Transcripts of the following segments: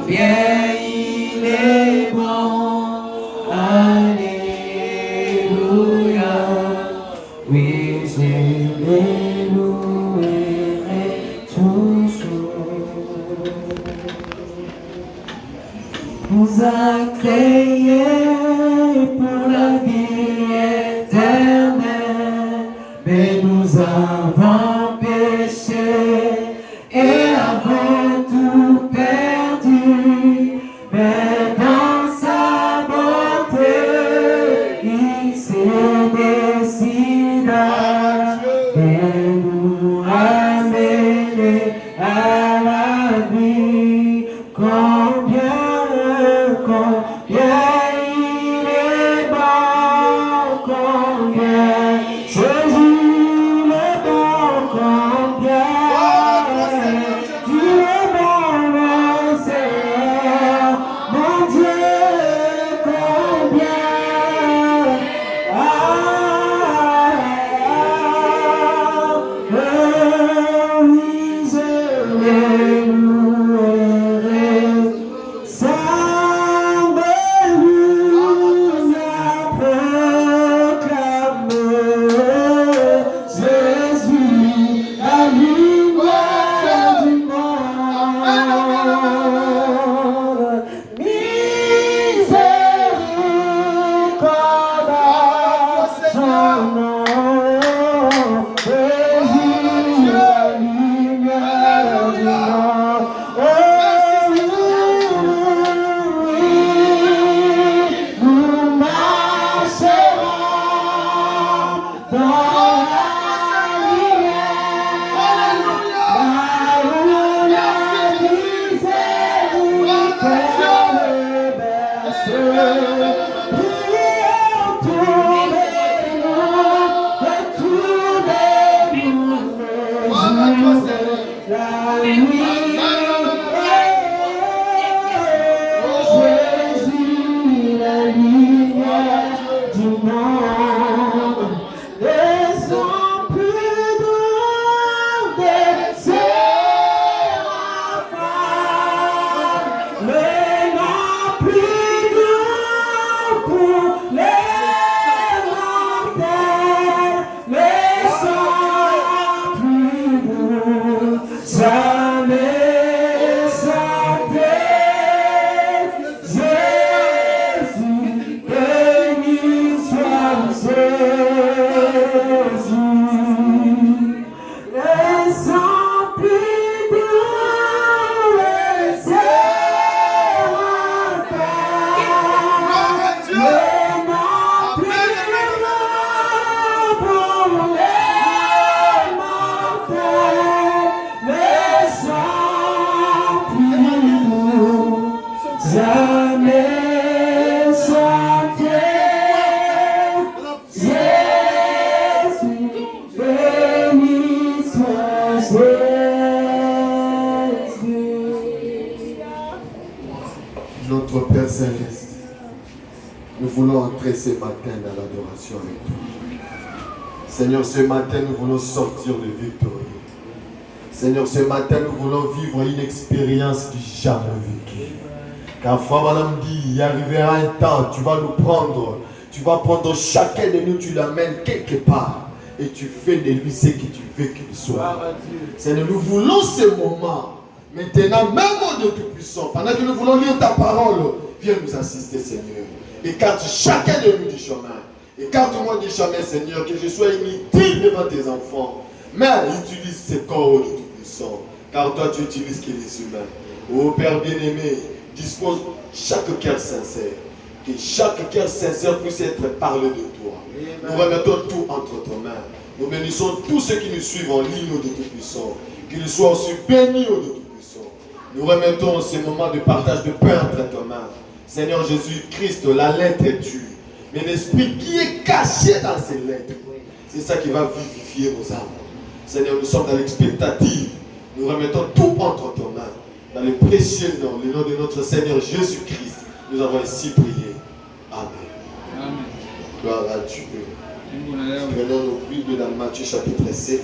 combien il est bon. Alléluia. Oui, je les louerai toujours. Nous a créé pour la vie éternelle, mais nous avons péché et avons tout perdu. Mais dans sa bonté, il s'est décidé de nous ramener à la vie. Combien il est bon, combien Jésus est bon, combien tu es bon, mon Seigneur, mon Dieu, combien oui, je les louerai. Notre Père Céleste, nous voulons entrer ce matin dans l'adoration avec toi. Seigneur, ce matin, nous voulons sortir de victorieux. Seigneur, ce matin, nous voulons vivre une expérience du jamais vécue. Car Frère Madame dit, il arrivera un temps, tu vas nous prendre, tu vas prendre chacun de nous, tu l'amènes quelque part et tu fais de lui ce que tu veux qu'il soit. Seigneur, nous voulons ce moment. Maintenant, même au Dieu Tout-Puissant, pendant que nous voulons lire ta parole, viens nous assister, Seigneur. Écarte chacun de nous du chemin. Écarte-moi du chemin, Seigneur, que je sois inutile devant tes enfants. Mais utilise ce corps au Dieu Tout-Puissant, car toi tu utilises que les humains. Ô Père bien-aimé, dispose chaque cœur sincère. Que chaque cœur sincère puisse être parlé de toi. Nous remettons tout entre tes mains. Nous bénissons tous ceux qui nous suivent en ligne au Dieu Tout-Puissant. Qu'ils soient aussi bénis au Dieu Tout-Puissant. Nous remettons ce moment de partage de pain entre tes mains. Seigneur Jésus-Christ, la lettre est tue. Mais l'esprit qui est caché dans ces lettres, c'est ça qui va vivifier nos âmes. Seigneur, nous sommes dans l'expectative. Nous remettons tout entre tes mains. Dans le précieux nom, le nom de notre Seigneur Jésus-Christ, nous avons ainsi prié. Amen. Amen. Gloire à Dieu. Prenons nos Bibles dans Matthieu chapitre 7.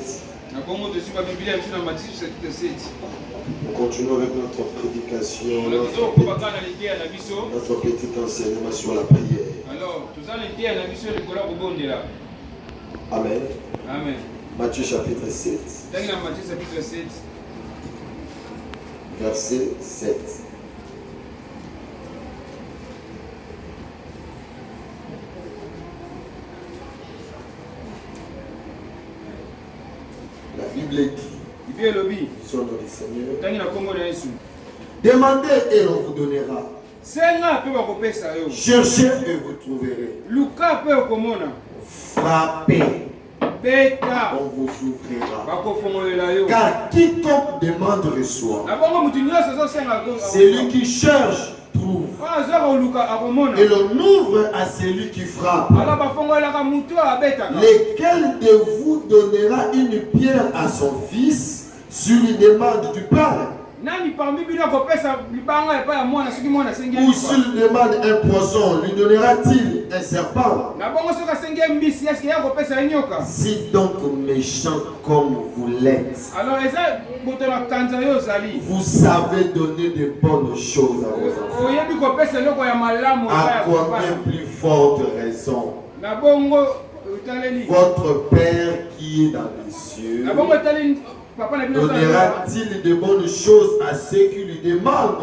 On continue continuons avec notre prédication, notre petit enseignement sur la prière. Amen. Amen. Matthieu chapitre 7. Verset 7. La Bible dit, sur notre Seigneur, demandez et l'on vous donnera. Cherchez et vous trouverez. Frappez, on vous ouvrira. Car quiconque demande reçoit. Celui qui cherche trouve. Et l'on ouvre à celui qui frappe. Lequel de vous donnera une pierre à son fils sur une demande du Père? Ou s'il demande un poisson, lui donnera-t-il un serpent? Si donc méchant comme vous l'êtes, vous savez donner de bonnes choses à vos enfants, à combien plus forte raison votre Père qui est dans les cieux donnera-t-il de bonnes choses à ceux qui lui demandent?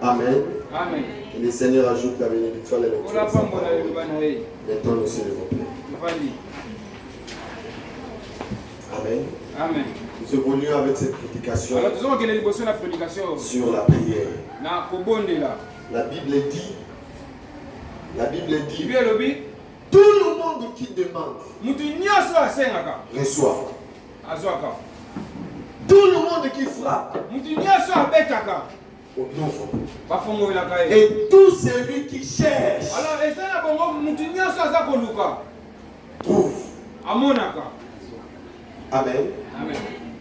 Amen. Amen. Que le Seigneur ajoute la bénédiction à la lecture de sa parole. Mettons-nous s'il vous plaît. Amen. Amen. Nous évoluons avec cette prédication sur la prière. La Bible dit, tout le monde qui demande reçoit. Tout le monde qui frappe, on ouvre. Et tout celui qui cherche trouve. Amen. Amen.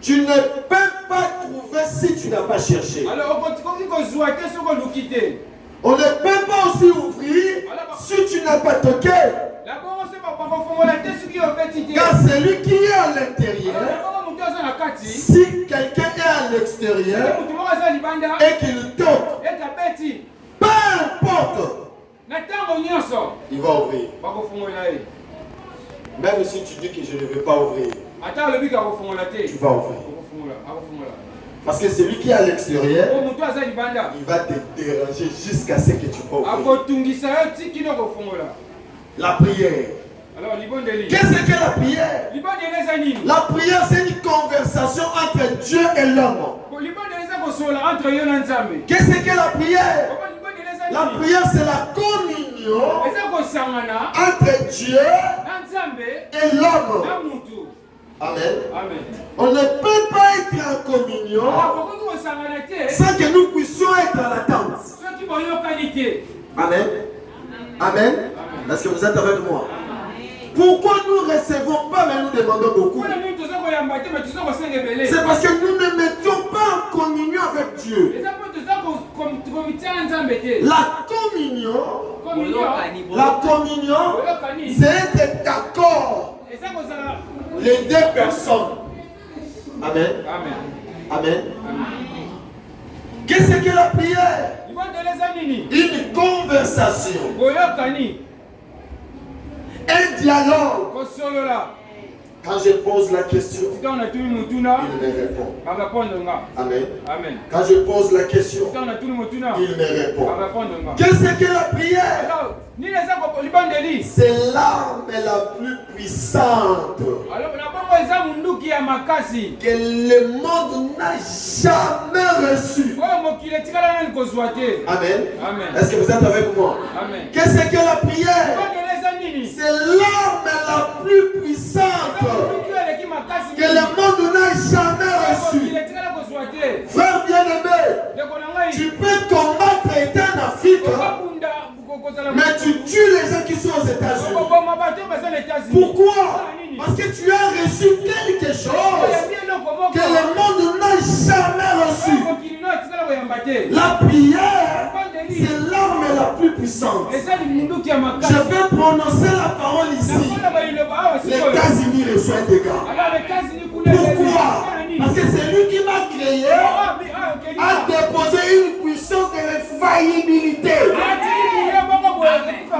Tu ne peux pas trouver si tu n'as pas cherché. On ne peut pas aussi ouvrir si tu n'as pas toqué. Car celui qui est à l'intérieur, si quelqu'un est à l'extérieur et qu'il toque, peu importe, il va ouvrir. Même si tu dis que je ne veux pas ouvrir, tu vas ouvrir. Parce que celui qui est à l'extérieur, il va te déranger jusqu'à ce que tu vas ouvrir. La prière. Qu'est-ce que la prière? La prière, c'est une conversation entre Dieu et l'homme. Qu'est-ce que la prière? La prière, c'est la communion entre Dieu et l'homme. Amen. Amen. On ne peut pas être en communion sans que nous puissions être en attente. Amen. Amen. Est-ce que vous êtes avec moi? Pourquoi nous ne recevons pas mais nous demandons beaucoup? C'est parce que nous ne mettions pas en communion avec Dieu. La communion, c'est être d'accord. Les deux personnes. Amen. Amen. Qu'est-ce que la prière? Une conversation. Un dialogue. Quand je pose la question, il me répond. Amen. Quand je pose la question, il me répond. Qu'est-ce que la prière? C'est l'arme la plus puissante que le monde n'a jamais reçue. Amen. Est-ce que vous êtes avec moi? Qu'est-ce que la prière? C'est l'arme la plus puissante que le monde n'a jamais reçue. Frère bien-aimé, tu peux combattre État en Afrique, mais tu tues les gens qui sont aux États-Unis. Pourquoi? Parce que tu as reçu quelque chose que le monde n'a jamais reçu. La prière, c'est l'arme la plus puissante. Je vais prononcer la parole ici. Les États-Unis reçoivent des dégâts. Pourquoi? Parce que c'est lui qui m'a créé a déposé une puissance de l'infaillibilité.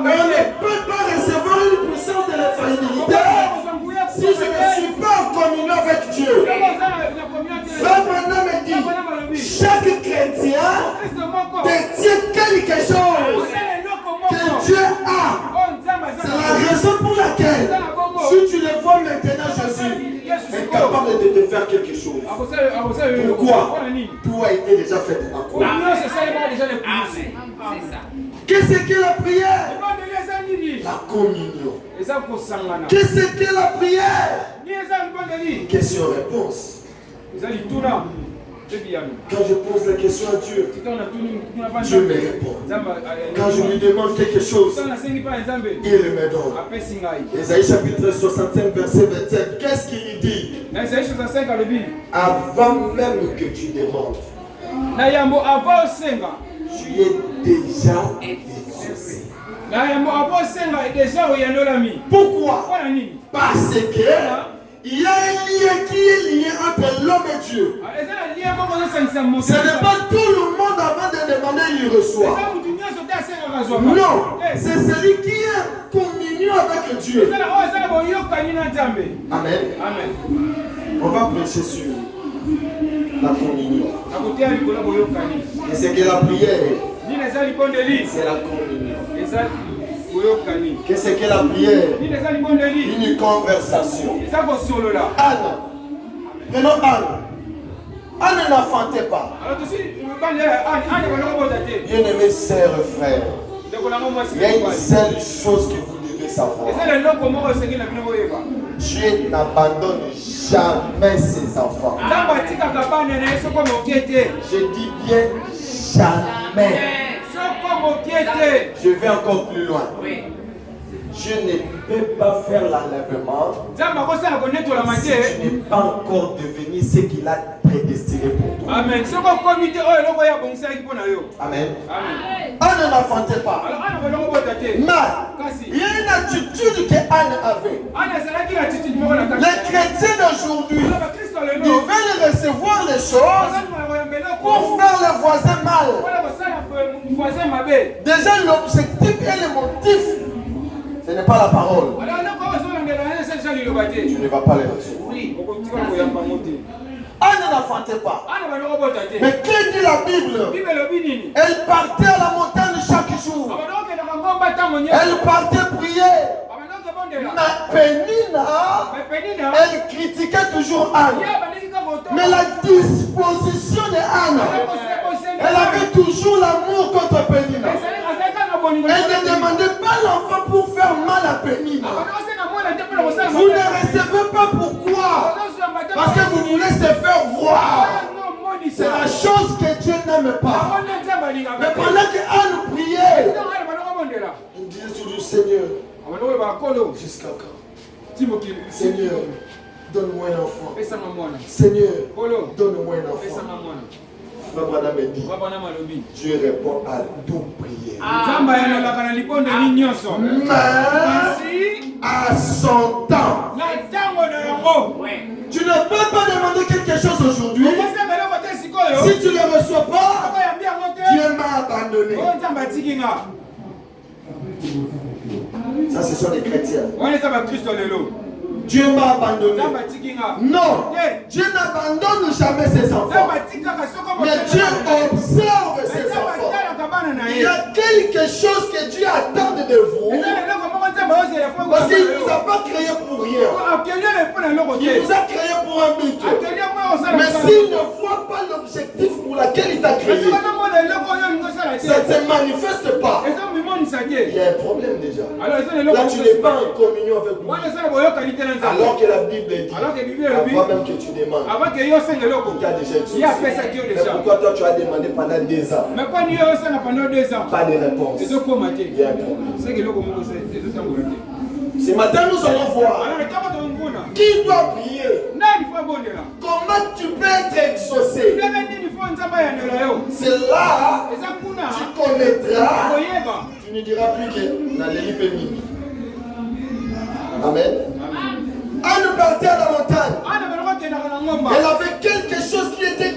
Mais on ne peut pas recevoir une puissance de l'infaillibilité si je ne suis pas en communion avec Dieu. Frère Branham me dit, chaque chrétien détient quelque chose que Dieu a. C'est la raison pour laquelle, si tu le vois maintenant, Jésus est capable de te faire quelque chose. Pourquoi? Tout a été déjà fait à quoi? Qu'est-ce que la prière? La communion. Qu'est-ce que la prière? Question-réponse. Quand je pose la question à Dieu, Dieu me répond. Quand je lui demande quelque chose, il me donne. Ésaïe chapitre 65, verset 27, qu'est-ce qu'il dit? Avant même que tu demandes, tu es déjà exaucé. Pourquoi? Parce que il y a un lien qui est lié entre l'homme et Dieu. Ce n'est pas tout le monde avant de demander, il reçoit. Non, c'est celui qui est en communion avec Dieu. Amen. On va prêcher sur la communion. Et c'est que la prière, c'est la communion. Qu'est-ce que la prière? Une conversation. Anne, prenons Anne. Anne n'enfantait pas. Bien-aimés sœurs et frères, il y a une seule chose que vous devez savoir. Dieu n'abandonne jamais ses enfants. Je dis bien jamais. Je vais encore plus loin. Je ne peux pas faire l'enlèvement si tu n'es pas encore devenu ce qu'il a prédestiné pour toi. Amen. Amen. Anne n'enfantait pas. Mais il y a une attitude que Anne avait. Les chrétiens d'aujourd'hui, ils veulent recevoir les choses pour faire les voisins mal. Déjà l'objectif et le motif, ce n'est pas la parole. Tu ne vas pas les recevoir. Anne n'enfantait pas. Mais que dit la Bible? Elle partait à la montagne chaque jour. Elle partait prier. Mais Pénina, elle critiquait toujours Anne. Mais la disposition de Anne, elle avait toujours l'amour contre Pénina. Elle ne demandait pas l'enfant pour faire mal à Pénina. Vous ne recevez pas pourquoi? Parce que vous voulez se faire voir. C'est la chose que Dieu n'aime pas. Mais pendant que Anne priait, il disait toujours Seigneur, jusqu'à quand? Seigneur, donne-moi un enfant. Seigneur, donne-moi un enfant. Frère Branham me dit, Dieu répond à toute prière. Mais à son temps. Tu ne peux pas demander quelque chose aujourd'hui. Si tu ne le reçois pas, Dieu m'a abandonné. Ça, ce sont les chrétiens. Dieu m'a abandonné. Non, Dieu n'abandonne jamais ses enfants. Mais Dieu observe ses enfants. Il y a quelque chose que Dieu attend de vous. Parce qu'il ne vous a pas créé pour rien. Il vous a créé pour un but. Mais s'il ne voit pas l'objectif pour lequel il t'a créé, ça ne se manifeste pas. Il y a un problème déjà. Là, tu n'es pas en communion avec lui. Alors que la Bible dit, avant même que tu demandes, il y a déjà une solution. Mais pourquoi toi tu as demandé pendant 2 ans? Pas de réponse. Il y a un problème. Ce matin, nous allons voir qui doit prier. Comment tu peux être exaucé. C'est là tu connaîtras. Tu ne diras plus que Nalélie Pémini. Amen. Anne partait à la montagne. Elle avait quelque chose qui était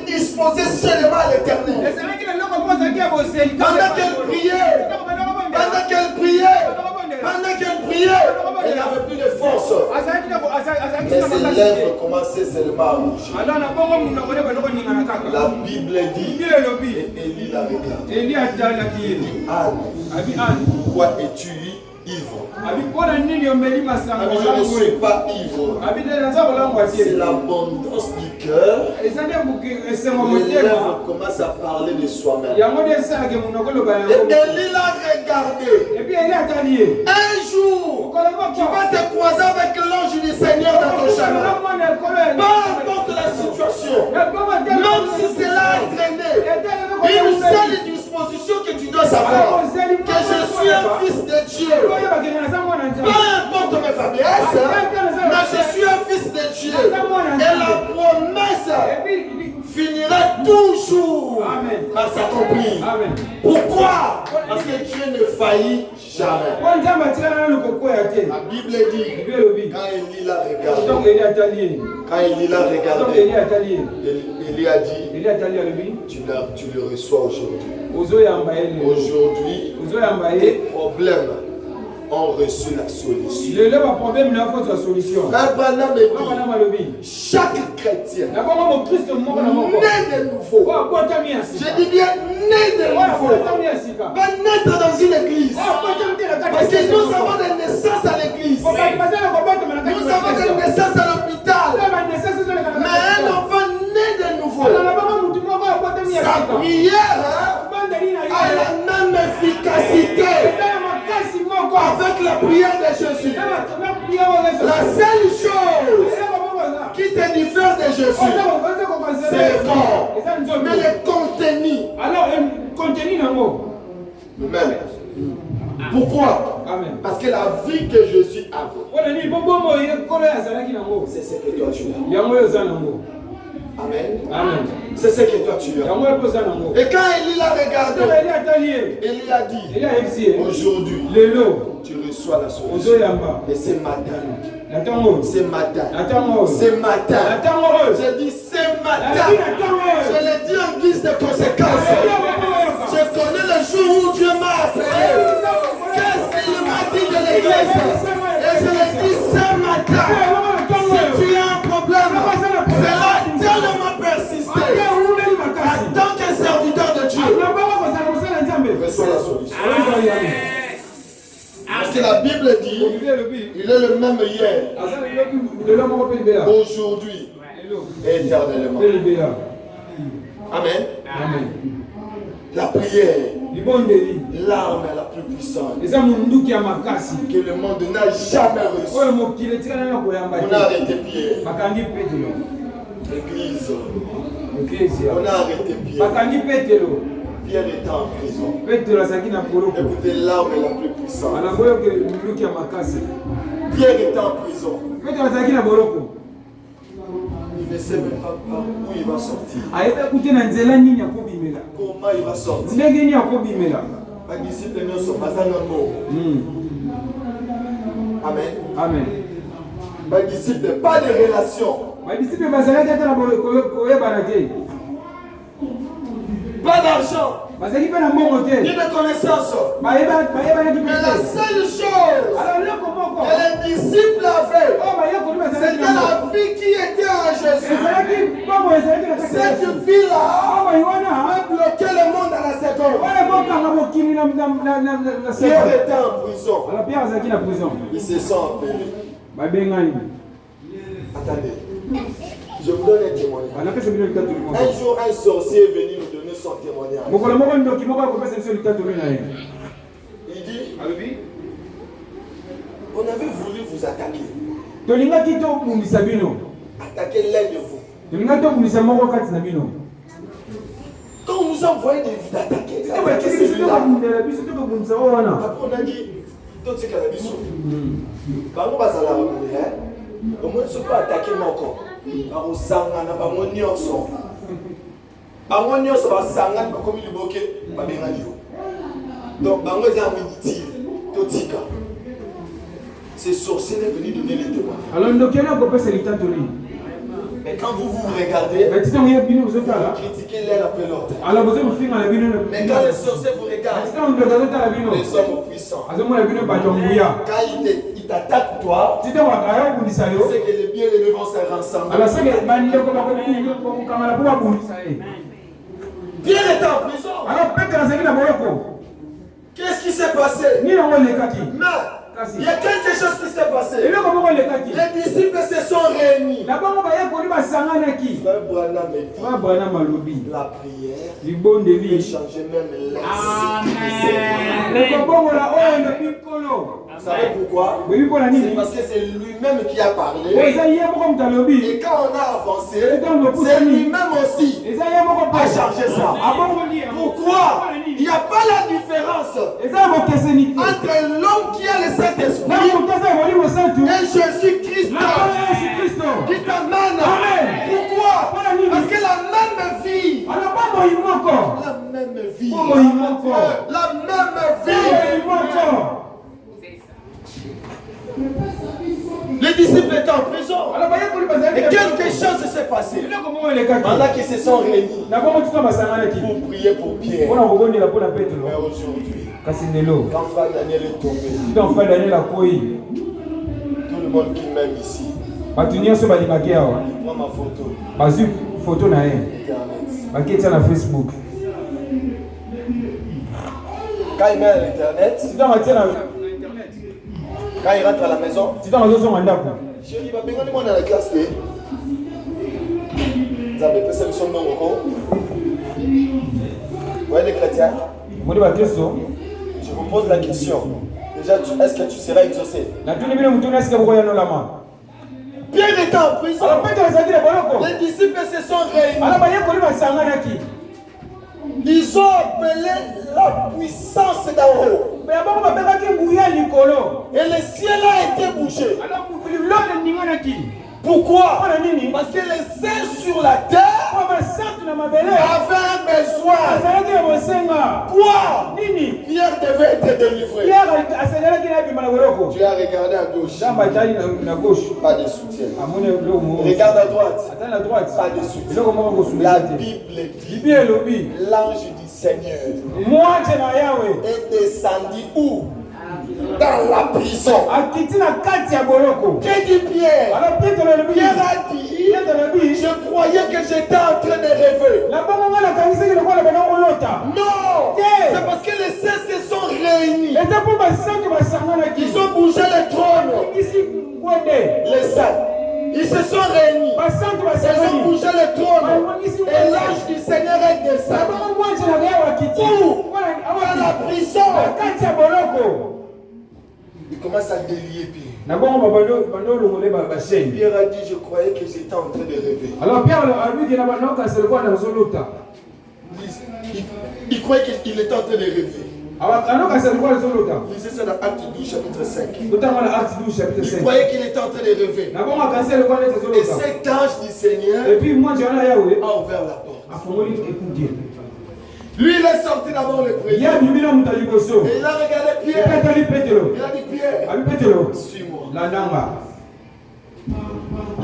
elle n'avait plus de force. Mais ses lèvres commençaient seulement à rougir. La Bible dit, et Élie la regarde. Anne, pourquoi es-tu ivre? Je ne suis pas ivre. C'est l'abondance du cœur. Les lèvres commencent à parler de soi-même. Et Élie l'a regardé. Un jour, tu vas te croiser avec l'ange du Seigneur dans ton chemin. Peu importe la situation, même si cela a traîné, une seule disposition que tu dois savoir, que je suis un fils de Dieu. Peu importe mes faiblesses, mais je suis un fils de Dieu. Et la promesse finira toujours par s'accomplir. Pourquoi? Parce que Dieu ne faillit jamais. La Bible dit, quand Élie l'a regardé, Élie a dit, tu le reçois aujourd'hui. Aujourd'hui, tes problèmes ont reçu la solution. Chaque chrétien né de nouveau, je dis bien né de nouveau, va naître dans une église. Parce que nous avons des naissances à l'église. Nous avons des naissances à l'hôpital. Mais un enfant né de nouveau, sa prière a la même efficacité avec la prière de Jésus. La seule chose qui te diffère de Jésus, c'est le corps. Mais le contenu, même. Pourquoi? Parce que la vie que Jésus a, c'est ce que toi tu as. Amen. C'est ce que toi tu as. Et quand Élie l'a regardé, Élie a dit, aujourd'hui, tu reçois la solution. Et ce matin, je dis ce matin, je le dis en guise de conséquence. Je connais le jour où Dieu m'a appelé. Qu'est-ce qu'il m'a dit de l'église? Et je le dis ce matin, si tu as un problème, c'est là tellement persisté. En tant que serviteur de Dieu, reçois la solution. Parce que la Bible dit, il est le même hier, aujourd'hui et éternellement. Amen. La prière, l'arme la plus puissante que le monde n'a jamais reçue. On a arrêté Pierre. L'église. On a arrêté Pierre. Pierre était en prison. Écoutez, l'arme la plus puissante. Pierre était en prison. Il ne sait même pas où il va sortir. Comment il va sortir? Les disciples ne sont pas en mot. Amen. Les disciples, pas de relation. Pas d'argent. Ni de connaissance. Mais la seule chose que les disciples avaient, c'était la vie qui était en Jésus. Cette vie-là peut bloquer le monde à la seconde. Pierre était en prison. Il se sent appelé. Attendez. Je vous donne un témoignage. Un jour, un sorcier est venu nous donner son témoignage. Il dit, on avait voulu vous attaquer. Attaquer l'un de vous. Quand on nous a envoyé des vies d'attaquer, après on a dit, tout ce qu'il y a par contre, au moins, ce pas attaquer mon corps. Donc, ces sorciers sont venus donner les témoignages. Mais quand vous vous regardez, Mais tu t'en viens bien vous faire là. critiquez l'un après l'autre. Alors vous avez fait dans la vie. Mais quand les sorciers vous regardent, Tu t'en viens dans la vie. les hommes puissants, Azo moi la vie pas tomber. quand ils t'attaquent toi, Tu t'en vas à vous dire c'est que les bien-aimés vont se rassembler. alors c'est que bande comme kamala pour vous ça est. Pierre était en prison. Alors Peter a sévi na boloko. Qu'est-ce qui s'est passé? Ni on les kaki. Mais il y a quelque chose qui s'est passé. Et là comment on les kaki? Les disciples se sont réunis. La bango ba ya ko li ba sangana ki. Frère Branham est Frère Branham malobi. la prière. Li bon de Il vie. changeait même l'air. Le bongo la oh le bikolo. Vous savez pourquoi? Oui pour la C'est nini. parce que c'est lui-même qui a parlé. Eza ye moko mtalobi. Et quand on a avancé, C'est c'est lui-même aussi Eza ye moko a changé ça. Ah bon li. Pourquoi? Il n'y a pas la différence Eza mo keseni. entre l'homme qui a le Na Saint-Esprit mo kasa mo li mo santu. et Jésus-Christ. Na ba Yesu Kristo. Dites amen. Amen. Pourquoi? Parce que la même vie, Ana ba mo imoko. la même vie, Mo imoko. la même Mo vie. imoko. Les disciples étaient en prison. Alors ba ye ko li ba za. Et quelque chose s'est passé. Ile ko mo le kaki. Pendant qu'ils se sont réunis Na bongo tu ba sangana ki. pour prier pour Pierre. Bona ko bondela pona Petro. Mais aujourd'hui, Kasi ndelo. quand frère Daniel est tombé, Tu t'en fais Daniel la koi. tout le monde qui m'aime ici, Batu nyonso balingaki awa. il prend ma photo. Bazwi photo na ye. Internet. Baketia na Facebook. Quand il met à l'internet, Tu t'en batia na quand il rentre à la maison, tu t'en bazosonga ndako. chérie, il va bien moi dans la classe. Vous avez fait ça, son nom encore. Vous voyez les chrétiens? Modi bakristo. Je vous pose la question. Déjà, est-ce que tu seras exaucé? Na tuni bino mutuna esika bokoya no lama. Pierre était en prison. Alors Petro azaki na boloko. Les disciples se sont réunis. Alors ba ye ko li ba sangana ki. Ils ont appelé la puissance d'en haut. Mais bango ba bekaki nguya likolo. Et le ciel a été bougé. Alors l'homme ningana ki. Pourquoi? Pana nini? Parce que les saints sur la terre Kwa ba santu na mabele. avaient un besoin. Azalaki na bosenga. Quoi? Nini? Pierre devait être délivré. Pierre asengelaki na bima na boloko. Tu as regardé à gauche. Jamba tali na gauche. Pas de soutien. Amone lo mo. Regarde à droite. Attends la droite. Pas de soutien. Eloko moko ko La soumise. Bible dit Bibi elobi. l'ange du Seigneur Mwache na yawe. est descendu où? Dans la prison. Akiti na kati ya boloko. Que dit Pierre? Alors Petro elobi. Pierre a dit, Petro elobi. je croyais que j'étais en train de rêver. La bongo ngala kanisa ki lokola bana olota. Non! Que? C'est parce que les saints se sont réunis. Eza po basantu basangana ki. Ils ont bougé le trône. Isi kwende. Les saints. Ils se sont réunis. Basantu Ils ont basangani. bougé le trône. Et l'ange du Seigneur est La descendu. bongo mwache na yawe akiti. Où? Wana Dans la awaki. prison. Kati ya boloko. Il commence à délier Pierre. Na bongo bando longole ba chaîne. Pierre a dit, je croyais que j'étais en train de rêver. Alors Pierre a vu que na bano ka se kwa na zolota. Il croyait qu'il était en train de rêver. Awa kanoka se kwa zolota. Lisez ça dans Acte 12, chapitre 5. Notama na Acte 12 chapitre Il 5. croyait qu'il était en train de rêver. Na bongo kanisa le kwa na Et zolota. cet ange du Seigneur Et puis moi jana yawe a ouvert la porte. afongoli écouter. Lui, il est sorti d'abord le premier. Ya bimina mutali boso. Et il a regardé Pierre. Petali Petro. Il a dit, Pierre, Abi Petro. suis-moi. La nanga.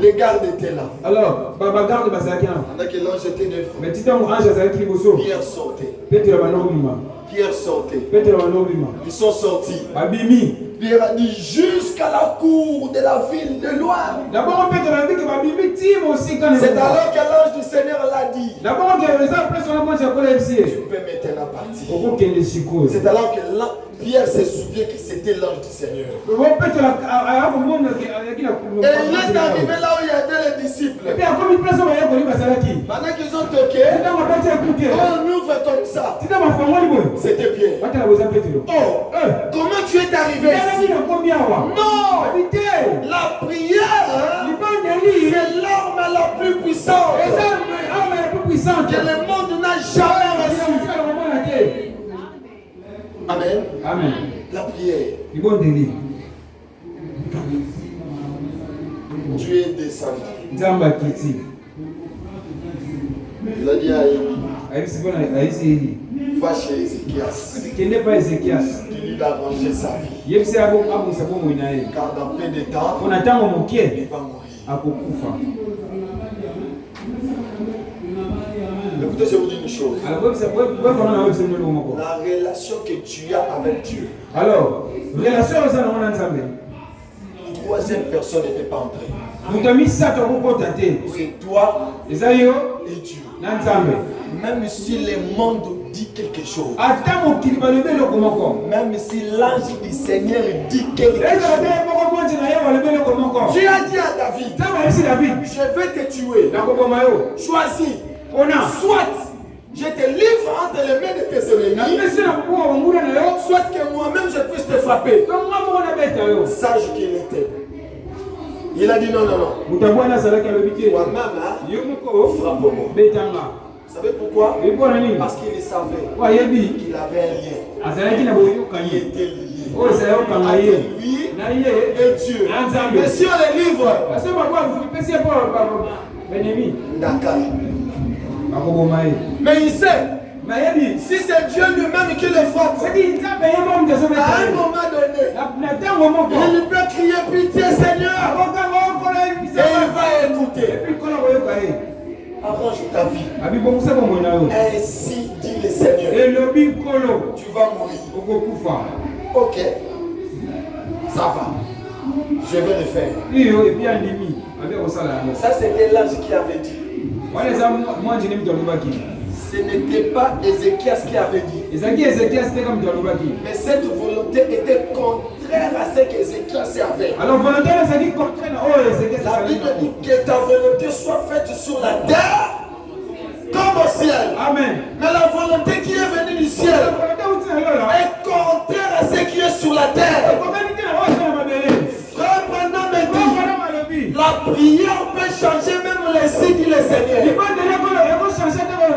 Les gardes étaient là. Alors baba garde basaki na. Pendant que l'ange était devant, Mais titango ange azaki boso. Pierre sortait. Petro banobima. Pierre sortait. Petro banobima. Ils sont sortis. Babimi. Pierre a dit jusqu'à la cour de la ville de Loire. Na bongo Petro a dit que babimi timo sika na. C'est alors que l'ange du Seigneur l'a dit. Na bongo que les gens presque na moi ya kola Tu MC. peux maintenant partir. Oko kende sikoyo. C'est alors que Pierre se souvient que c'était l'ange du Seigneur. Bon Petro a komona que ayaki na. Et il est arrivé là où il y avait les disciples. Et puis a komi place ba ya koli basalaki. Pendant qu'ils ont toqué, Titango batati écouter. on ouvre comme ça. Titango mafangoli boy. C'était Pierre. Batala boza Petro. Oh, comment tu es arrivé ici? Non, la prière, c'est l'arme la plus puissante que le monde n'a jamais reçue. Amen. Amen. La prière. Ibondeli. Tu es descendu. Nzamba kiti. Il a dit à Élie, Aïsi bona aïsi eli. va chez Ézéchias. Kende pa Ezekias. Dis-lui d'arranger sa vie. Yebisi abo sabo moina ye. Car dans peu de temps, On attend mon il mokie va mourir. akokufa. Écoutez, je vous dis une chose. La relation que tu as avec Dieu. Alors, relation une troisième personne n'était pas entrée. C'est toi et Dieu. Même si le monde dit quelque chose, même si l'ange du Seigneur dit quelque chose, Dieu a dit à David, je vais te tuer. Choisis. Soit je te livre entre les mains de tes ennemis, soit que moi-même je puisse te frapper. Sage qu'il était. Il a dit non. Moi-même, frappe-moi. Vous savez pourquoi? Parce qu'il savait qu'il avait un lien. Il était lié. Entre lui et Dieu. Mais si on les livre, d'accord. Mais il sait, si c'est Dieu lui-même qui le frappe, à un moment donné, il peut crier pitié Seigneur, et il va écouter. Arrange ta vie. Ainsi dit le Seigneur. Tu vas mourir. Ok, ça va. Je vais le faire. Ça c'était l'ange qui avait dit. Ce n'était pas Ézéchias qui avait dit. Mais cette volonté était contraire à ce qu'Ézéchias avait. La Bible dit que ta volonté soit faite sur la terre comme au ciel. Amen. Mais la volonté qui est venue du ciel est contraire à ce qui est sur la terre. Frère Branham me dit, la prière peut changer même les signes, dit le Seigneur.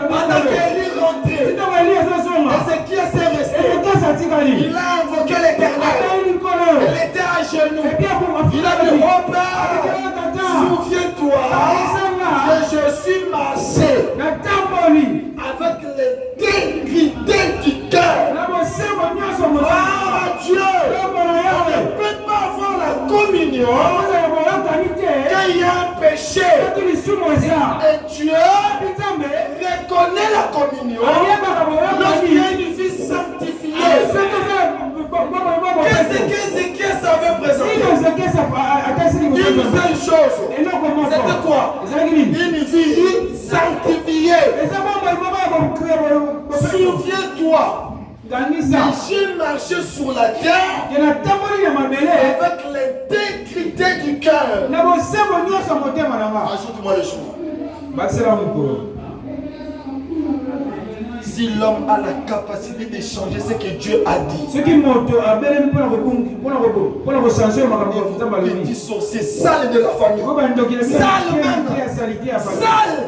Pendant qu'Élie rentrait, Ézéchias s'est resté. Il a invoqué l'Éternel. Il était à genoux. Il a dit, oh Père, souviens-toi que je suis marché avec l'intégrité du cœur. Ah Dieu, on ne peut pas avoir la communion quand il y a un péché. Et Dieu reconnaît la communion lorsqu'il y a une vie sanctifiée. Qu'est-ce que Ézéchias avait présenté? Une seule chose. C'était quoi? Une vie sanctifiée. Souviens-toi. J'ai marché sur la terre avec l'intégrité du cœur. Ajoute-moi les choses. Si l'homme a la capacité de changer ce que Dieu a dit, petit sorcier, sale de la famille, sale même, sale.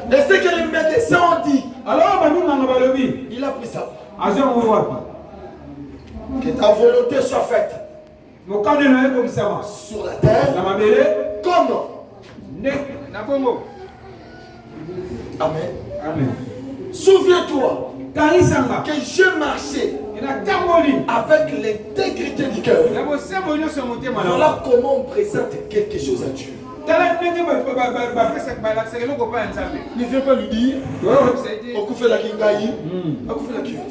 Et ce que les médecins ont dit, il a pris ça. Que ta volonté soit faite sur la terre comme. Amen. Souviens-toi que je marchais avec l'intégrité du cœur. Voilà comment on présente quelque chose à Dieu. Ne viens pas lui dire on fait la kingaï, on fait la cure.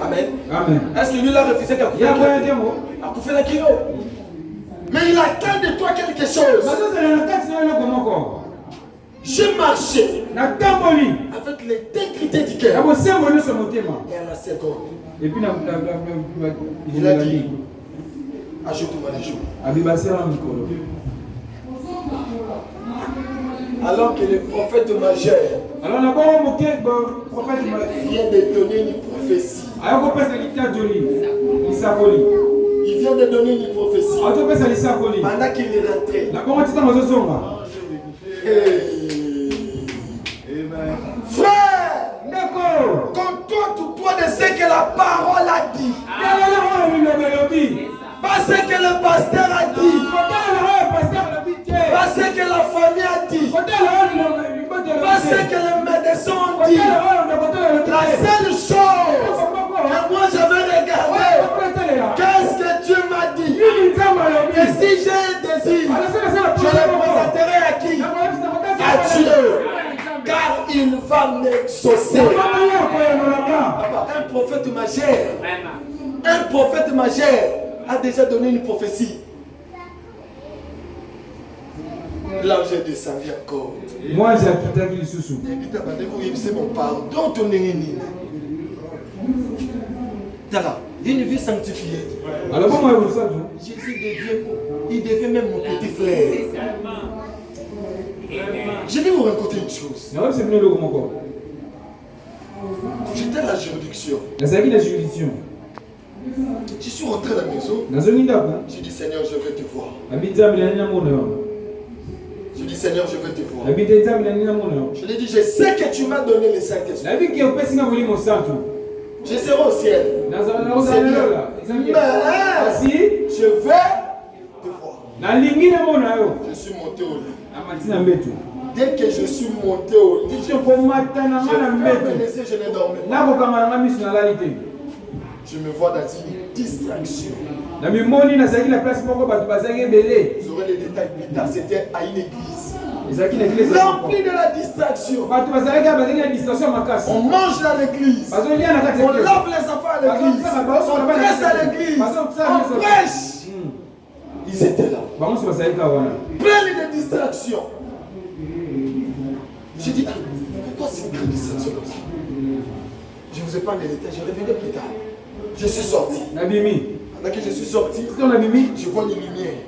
Amen. Est-ce que lui l'a refusé qu'à couper la kilo? Mais il attend de toi quelque chose. Je marchais avec l'intégrité du cœur. Et à la seconde, il a dit, ajoute-moi les jours. Alors que le prophète majeur vient de donner une prophétie. Il vient de donner une prophétie. Pendant qu'il est rentré. Frère, contente-toi de ce que la parole a dit. Pas ce que le pasteur a dit. Pas ce que la famille a dit. Pas ce que les médecins ont dit. La seule chose que moi j'avais regardé, qu'est-ce que Dieu m'a dit. Et si j'ai des va m'exaucer. Un prophète majeur. Un prophète majeur a déjà donné une prophétie. L'ange est descendu encore. Moi j'ai quitté le sous-sous. C'est mon pardon, ton ennemi. Une vie sanctifiée. Alors comment vous ça tout? Jésus devient même mon petit frère. Je vais vous raconter une chose. J'étais à la juridiction. La juridiction. Je suis rentré à la maison. J'ai dit Seigneur, je vais te voir. Je dis Seigneur, je vais te voir. Je lui ai dit, je sais que tu m'as donné le Saint-Esprit. Je serai au ciel. Mais je vais te voir. Je suis monté au lit. Dès que je suis monté au lit, je n'ai dormi. Je me vois dans une distraction. Vous aurez les détails plus tard. C'était à une église. Rempli de la distraction. On mange dans l'église. On lave les enfants à l'église. On presse à l'église. On prêche. Ils étaient là. Plein de distractions. J'ai dit, pourquoi c'est une grande distraction comme ça? Je ne vous ai pas les détails, je reviendrai plus tard. Je suis sorti. Pendant que je suis sorti, je vois les lumières.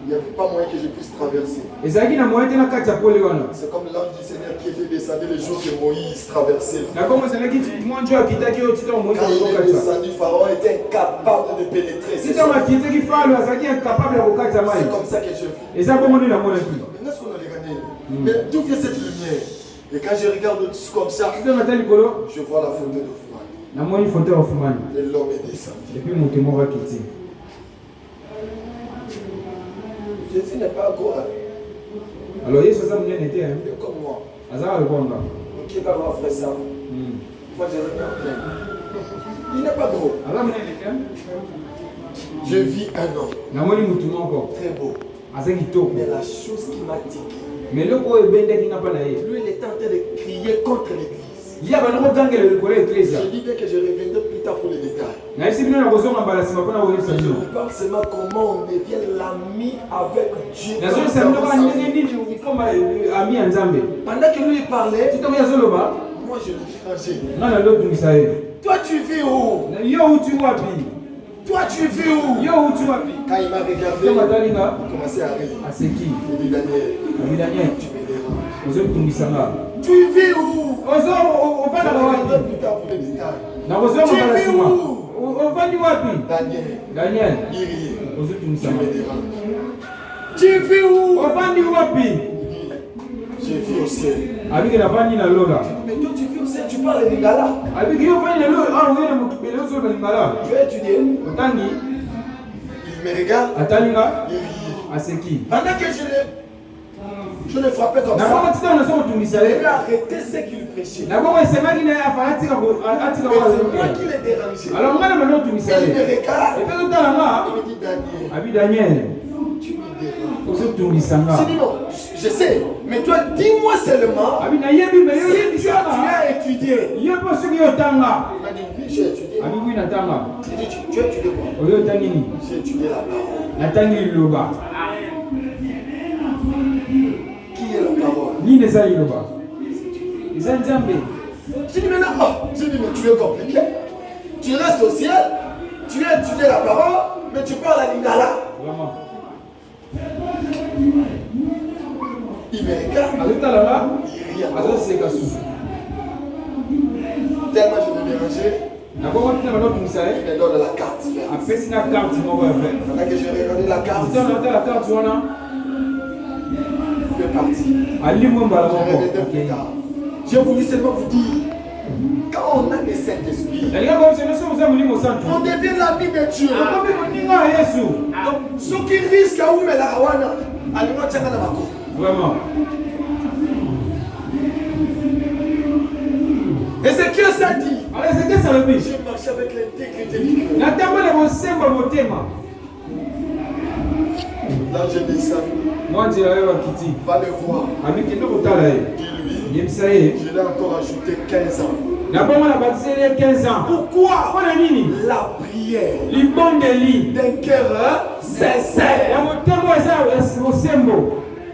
Il n'y a pas moyen que je puisse traverser. C'est comme l'ange du Seigneur qui était descendu le jour que Moïse traversait. Quand il est descendu, Pharaon était incapable de pénétrer. C'est comme ça que je vis. Est-ce qu'on a regardé? Mais d'où vient cette lumière? Et quand je regarde comme ça, je vois la fontaine de Fumane. Et l'homme est descendu. Jésus n'est pas gros. Alors, il est comme moi. Qui va voir frère Sam? Moi, je regarde bien. Il n'est pas gros. Je vis un homme. Très beau. Mais la chose qui m'a tiqué. Lui, il est en train de crier contre l'église. Je dis bien que je reviendrai plus tard pour les détails. Je vous parle seulement comment on devient l'ami avec Dieu. Pendant que lui parlait, moi je le dérangeais. Toi tu vis où? Toi tu vis où? Quand il m'a regardé, il a commencé à rire. Il dit Daniel, tu me déranges. Tu vis où? On va regarder plus tard pour les détails. Tu vis où? Daniel, il rit. Tu me déranges. Tu vis où? Je vis au ciel. Mais toi tu vis au ciel, tu parles de Lingala. Tu as étudié? Il me regarde. Il rit. Pendant que je le frappais comme ça, il a arrêté ce qu'il prêchait. C'est moi qui l'ai dérangé. Il me regarde. Il me dit Daniel, tu me déranges. Je dis non, je sais, mais toi dis-moi seulement si tu as étudié. Il m'a dit oui, j'ai étudié. Il dit tu as étudié quoi? J'ai étudié la parole. Qui est la parole? Je dis maintenant, mais tu es compliqué. Tu restes au ciel, tu as étudié la parole, mais tu parles à Lingala. Il me regarde, il rit encore. Tellement je me dérangeais, il me donne la carte. Pendant que je regardais la carte, je suis parti. Je voulais seulement vous dire, quand on a le Saint-Esprit, on devient l'ami de Dieu. Donc, ce qui risque à où me la hawana, allez-moi tiens dans la bako. Vraiment. Et c'est que ça dit. J'ai marché avec l'intégrité du cœur. Là, je descends. Moi, je l'ai dit. Va le voir. Dis-lui. Je l'ai encore ajouté 15 ans. D'abord, on a baptisé 15 ans. Pourquoi? La prière d'un cœur sincère.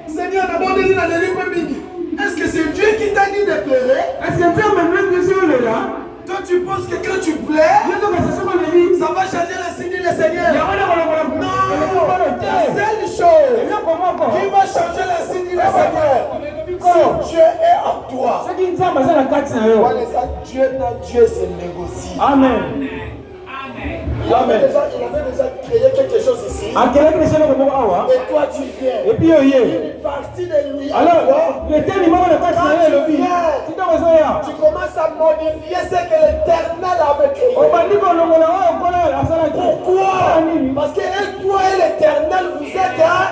Seigneur, d'abord, est-ce que c'est Dieu qui t'a dit de pleurer? Est-ce que Dieu m'a dit de là? Toi, tu penses que quand tu pleures, ça va changer le signe du Seigneur? Non! La seule chose qui va changer le signe du Seigneur, si Dieu est en toi. Dieu, se négocie. Amen. Il avait déjà créé quelque chose ici. Et toi, tu viens. Une partie de lui. Alors, tu commences à modifier ce que l'Éternel avait créé. Pourquoi? Parce que toi et l'Éternel, vous êtes un.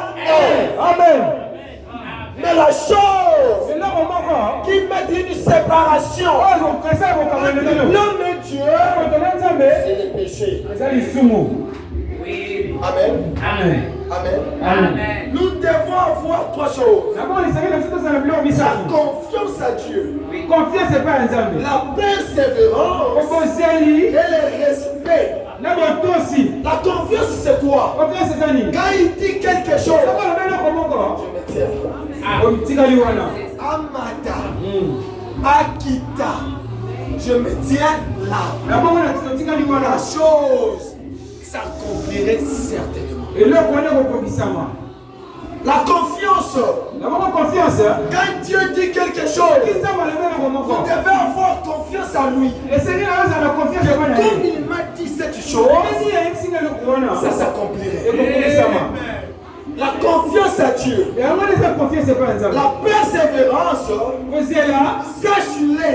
Amen. Mais la chose qui met une séparation entre l'homme et Dieu, c'est le péché. Amen. Amen. Amen. Amen. Nous devons avoir trois choses. La confiance à Dieu. La persévérance et le respect. La confiance, c'est quoi? Quand il dit quelque chose, je me tiens. Amada, Akita, je me tiens là. La chose s'accomplirait certainement. La confiance. Quand Dieu dit quelque chose, vous devez avoir confiance en lui. Comme il m'a dit cette chose, ça s'accomplirait. La confiance à Dieu. La persévérance. Sache-le.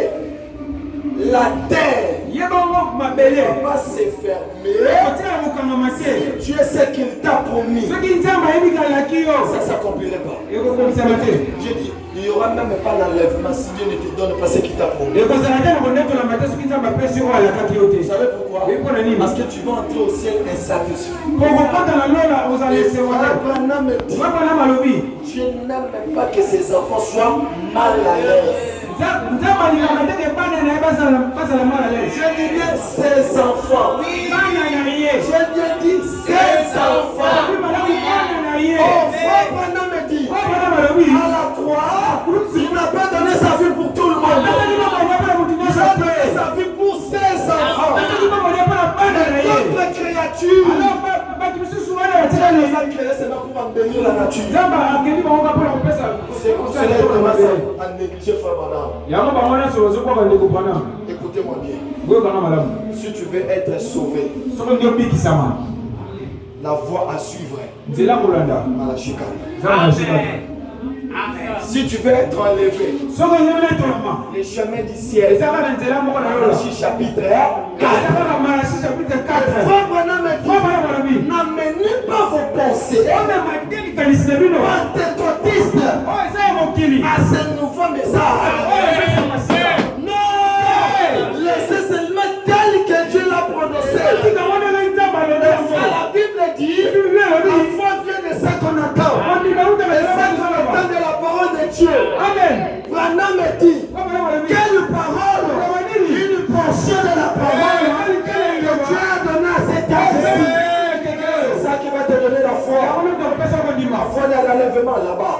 La terre ne va pas se fermer. Dieu sait qu'il t'a promis. Ça ne s'accomplirait pas. Je dis, il n'y aura même pas l'enlèvement si Dieu ne te donne pas ce qu'il t'a promis. Vous savez pourquoi? Parce que tu vas entrer au ciel insatisfait. Dieu n'aime pas que ses enfants soient mal à l'aise. Je dis bien ses enfants. Je dis ses enfants. Oh, frère Branham me dit, à la croix, il n'a pas donné sa vie pour tout le monde. Il a donné sa vie pour ses enfants. D'autres créatures, Dieu les a créés seulement pour embellir la nature. C'est pour cela qu'il commence à négliger frère Branham. Écoutez-moi bien. Si tu veux être sauvé, la voie à suivre à la chicane. Si tu veux être enlevé, les chemins du ciel, Malachie chapitre 4. Frère Branham n'amenez pas vos pensées pentecôtistes à ce nouveau message. Non, laissez seulement tel que Dieu l'a prononcé. La Bible dit, la foi vient de ce qu'on entend. Et ce qu'on entend de la parole de Dieu. Amen. Branham me dit, quelle parole, une portion de la parole que Dieu a donnée à cet âge-ci. C'est ça qui va te donner la foi. La foi dans l'enlèvement là-bas.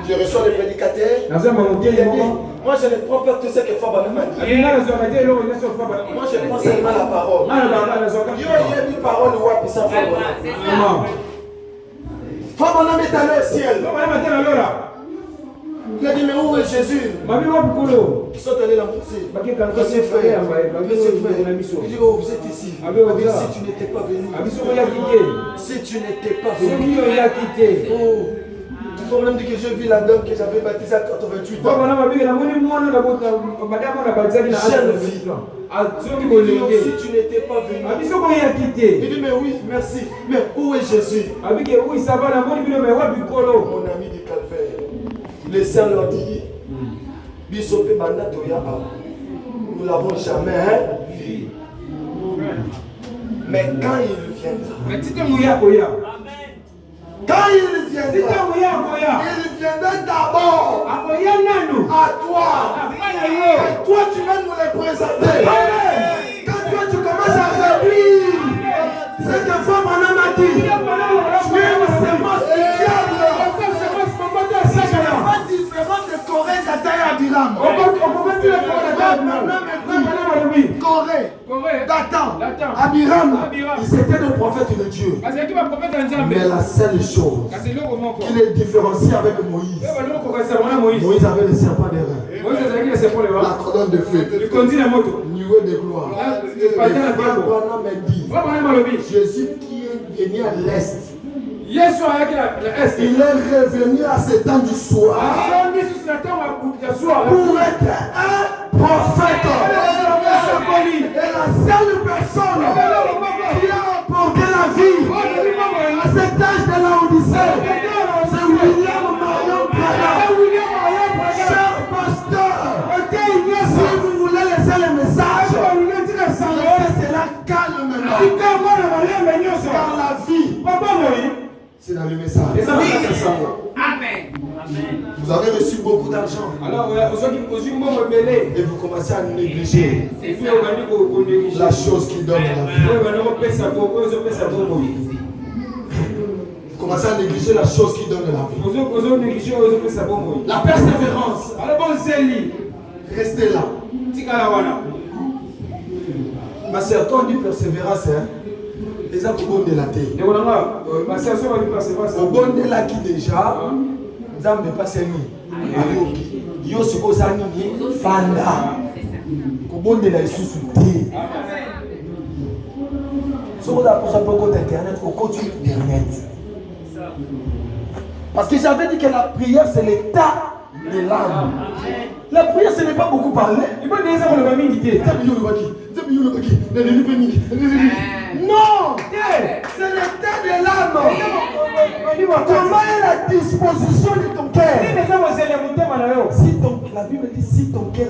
Je reçois les prédicateurs. Moi je ne prends pas tout ce que Frère Branham a dit. Moi je prends seulement la parole. Il y a une parole ou à puissant Frère Branham. Frère Branham est allé au ciel. Il a dit mais où est Jésus? Ils sont allés l'embrasser. Monsieur frère. Il dit oh vous êtes ici. Si tu n'étais pas venu. Si tu n'étais pas venu. Oh. Il faut même dire que j'ai vu la dame que j'avais baptisée à 88 ans. Jeune fille. Si tu n'étais pas venu. Il dit mais oui, merci. Mais où est Jésus? Mon ami du Calvaire. Le Seigneur leur dit nous l'avons jamais vu. Mais quand il viendra, Quand il viendra d'abord à toi. Et toi, tu vas nous les présenter. Quand toi, tu commences à réduire cette femme en a dit, tu es une sémence du diable. C'est pas différent de Corée, Dataï, Abiram. Corée, Datan, Abiram, ils étaient des prophètes de Dieu. Mais la seule chose qui les différencie avec Moïse, Moïse avait le serpent des reins, la colonne de feu, le nuée de gloire. Et Abraham me dit, Jésus qui est venu à l'est, il est revenu à ce temps du soir pour être un prophète. Et la seule personne qui a apporté la vie à cet âge de la Odyssée, c'est William Marion Branham. Cher pasteur, si vous voulez laisser le message, laissez cela calmement. Car la vie, c'est dans le message. Amen. Vous avez reçu beaucoup d'argent. Et vous commencez à négliger la chose qui donne la vie. Vous commencez à négliger la chose qui donne la vie. La persévérance. Restez là. Ma soeur, quand on dit persévérance, les gens qui vont délater. Au bon de la qui déjà, nous avons dépassé nous. Yo siko sani fanda. Au bon de la sous-souté. Si vous avez besoin de internet, au côté internet. Parce que j'avais dit que la prière c'est l'état de l'âme. La prière ce n'est pas beaucoup parler. Non, c'est l'état de l'âme. Comment est la disposition de ton cœur? Si la Bible dit si ton cœur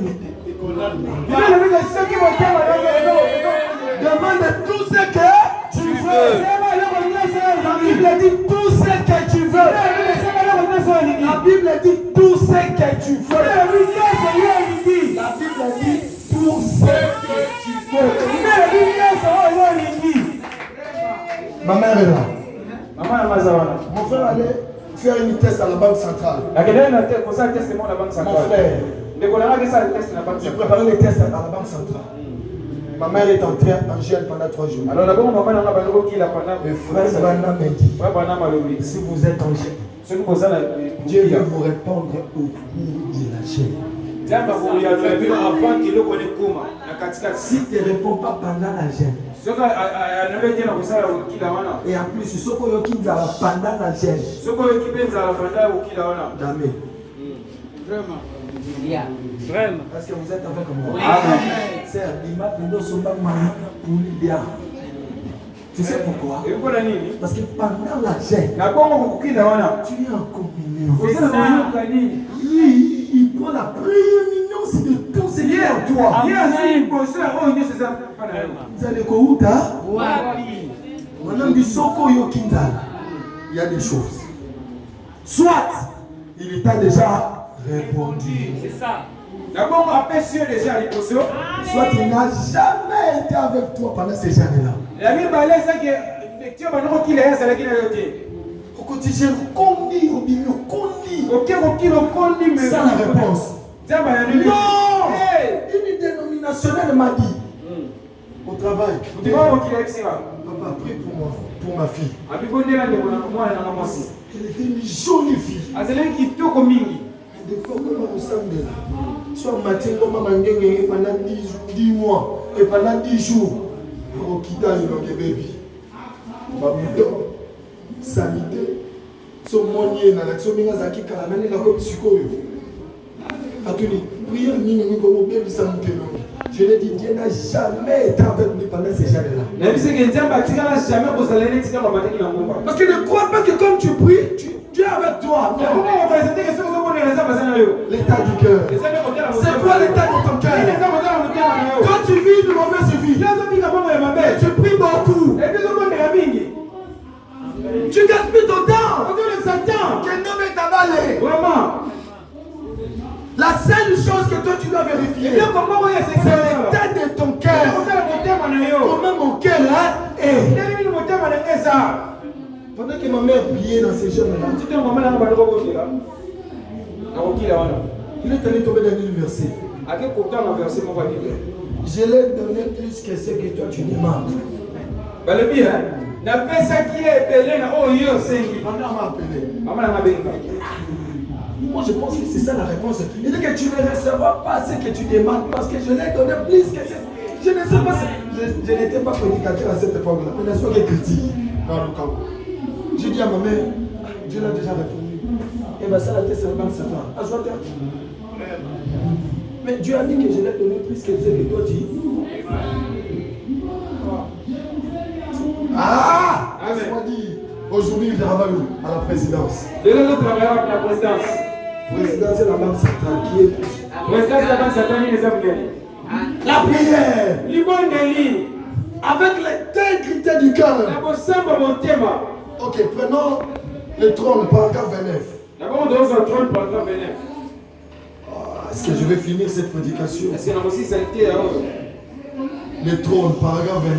demande tout ce que tu veux. La Bible dit tout ce que tu veux. La Bible dit tout ce que tu veux. La Bible dit tout ce que tu veux. Ma mère est là. Mon frère allait faire une test à la banque centrale. Mon frère, j'ai préparé les tests à la banque centrale. Ma mère est entrée en gel pendant 3 jours. Alors d'abord, le frère Bana me dit, si vous êtes en gel, Dieu va vous répondre au cours de la gel. Si tu ne réponds pas pendant la gêne, et en plus, ce qui est pendant la gêne, Amen. Vraiment. Vraiment. Est-ce que vous êtes avec moi? Oui. Tu sais pourquoi? Parce que pendant la gêne, tu es en communion. Lui, il prend la prééminence de tout ce qui est en toi. Vous allez kouta? Il y a des choses. Soit il t'a déjà répondu. C'est ça. D'abord, soit il n'a jamais été avec toi pendant ces années-là. Sans la réponse. Non, une dénominationnelle m'a dit au travail. Papa, prie pour ma fille. Elle était une jolie fille. Soit matin, pendant 10 mois et pendant 10 jours, au quittage de bébé. Sanité, son moyen dans l'action, mais la je l'ai dit, Dieu n'a jamais été avec nous pendant ces années-là. Parce que ne crois pas que comme tu pries, Dieu est avec toi. L'état du cœur. C'est quoi l'état de ton cœur? Quand tu vis une mauvaise vie, tu pries beaucoup. Tu gaspilles ton temps. Satan. Quel nom est ta balai? Vraiment. La seule chose que toi tu dois vérifier, c'est l'état de ton cœur. Comment mon cœur est. Pendant que ma mère priait dans ces jeunes-là, il est allé tomber dans une verset. Je l'ai donné plus que ce que toi tu demandes. La personne qui est appelée, Ma mère m'a appelé. Moi je pense que c'est ça la réponse. Il dit que tu ne recevras pas ce que tu demandes parce que je l'ai donné plus que ce. Je ne sais pas si. Je n'étais pas prédicateur à cette époque-là. Mais n'est-ce pas qu'il critique dans le camp. J'ai dit à ma mère, Dieu l'a déjà répondu. Et bien ça la tête c'est le banc de Satan. Mais Dieu a dit que je l'ai donné plus que ce que toi tu dis. Ah! Laisse-moi dire. Aujourd'hui, il travaille à la présidence. De là, nous travaillons à la présidence. Présidence, c'est la banque centrale qui est. Présidence, c'est la banque centrale qui est. La prière. Libondeli. Avec les intégrité du cœur. Ok, prenons le trône, paragraphe 29. D'abord, on donne le trône, paragraphe 29. Est-ce que je vais finir cette prédication? Est-ce qu'il y a aussi saleté là-haut? Le trône, paragraphe 29.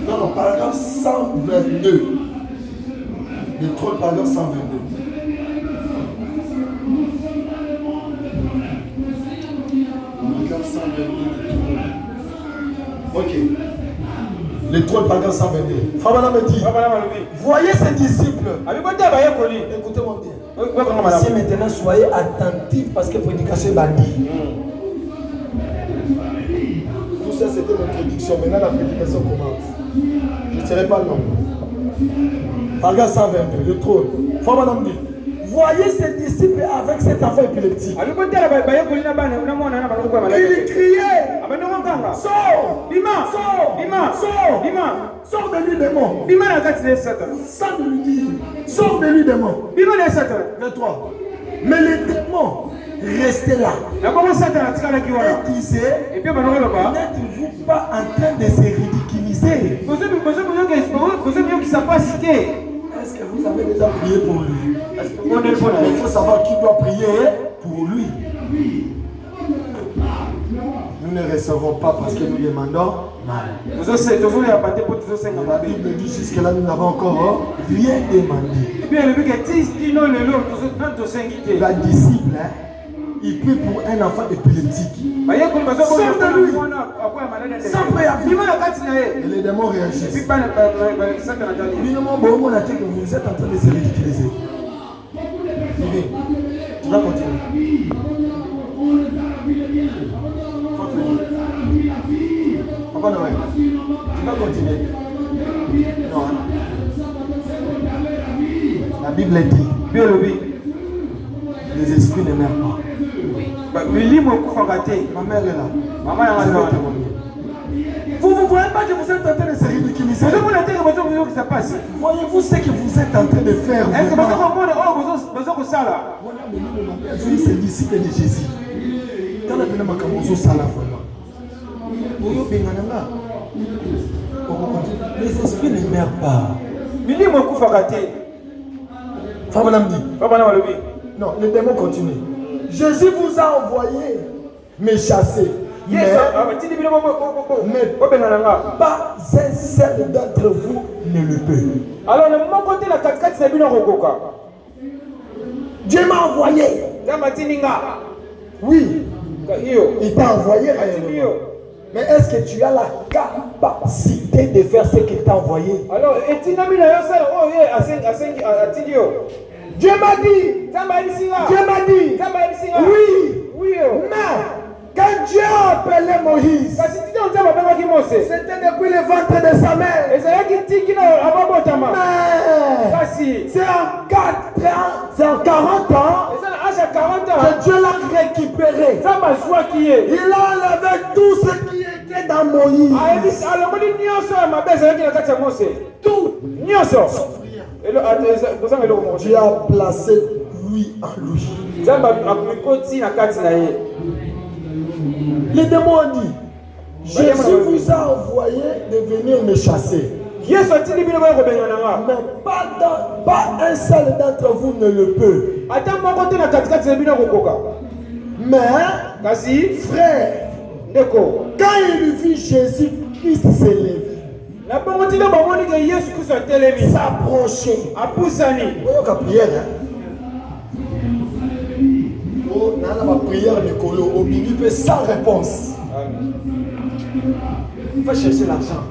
Non, paragraphe 122. Le trône, paragraphe 122. Paragraphe 122. Ok. Le trône, paragraphe 122. Fabana me dit, voyez ces disciples. Écoutez-moi bien. Ici maintenant, soyez attentifs parce que prédication est bandit. Tout ça, c'était l'introduction. Maintenant, la prédication commence. Je ne serai pas long. Paragraphe 122, le trône. Fabana me dit, voyez ces disciples avec cet enfant épileptique. Il criait. Sors! Sors de lui, démon! Sans de lui dire, sors de lui, démon! 23. Mais les démons restaient là. Et disaient, n'êtes-vous pas en train de se ridiculiser? Est-ce que vous avez déjà prié pour lui? Il faut savoir qui doit prier pour lui. Nous ne recevons pas parce que nous demandons mal. La Bible dit jusque-là, nous n'avons encore rien demandé. La disciple, il prie pour un enfant épileptique. Sors de lui. Sans préavis. Et les démons réagissent. Évidemment, bon, on a dit que vous êtes en train de se ridiculiser. Tu vas continuer. Papa Noël, tu vas continuer. Non. La Bible dit, les esprits ne meurent pas. Ma mère est là. Je vais témoigner. Vous ne voyez pas que vous êtes en train de se ridiculiser? Voyez-vous ce que vous êtes en train de faire? Voilà, c'est les disciples de Jésus. Dans la peine, les esprits ne meurent pas. Non, le démon continue. Jésus vous a envoyé me chasser. Mais pas un seul d'entre vous ne le peut. Alors, Dieu m'a envoyé. Oui. Il t'a envoyé réellement. Mais est-ce que tu as la capacité de faire ce qu'il t'a envoyé? Alors, Dieu m'a dit. Dieu m'a dit. Oui. Mais quand Dieu a appelé Moïse, c'était depuis le ventre de sa mère. Mais c'est en 40 ans que Dieu l'a récupéré. Il a enlevé tout ce qui était dans Moïse. Tout. Dieu a placé lui en lui. Les démons ont dit, Jésus vous a envoyé de venir me chasser. Mais pas un seul d'entre vous ne le peut. Mais, frère, quand il vit Jésus-Christ s'élever, s'approcher, prière de Kolo, au milieu sans réponse. Il va chercher l'argent.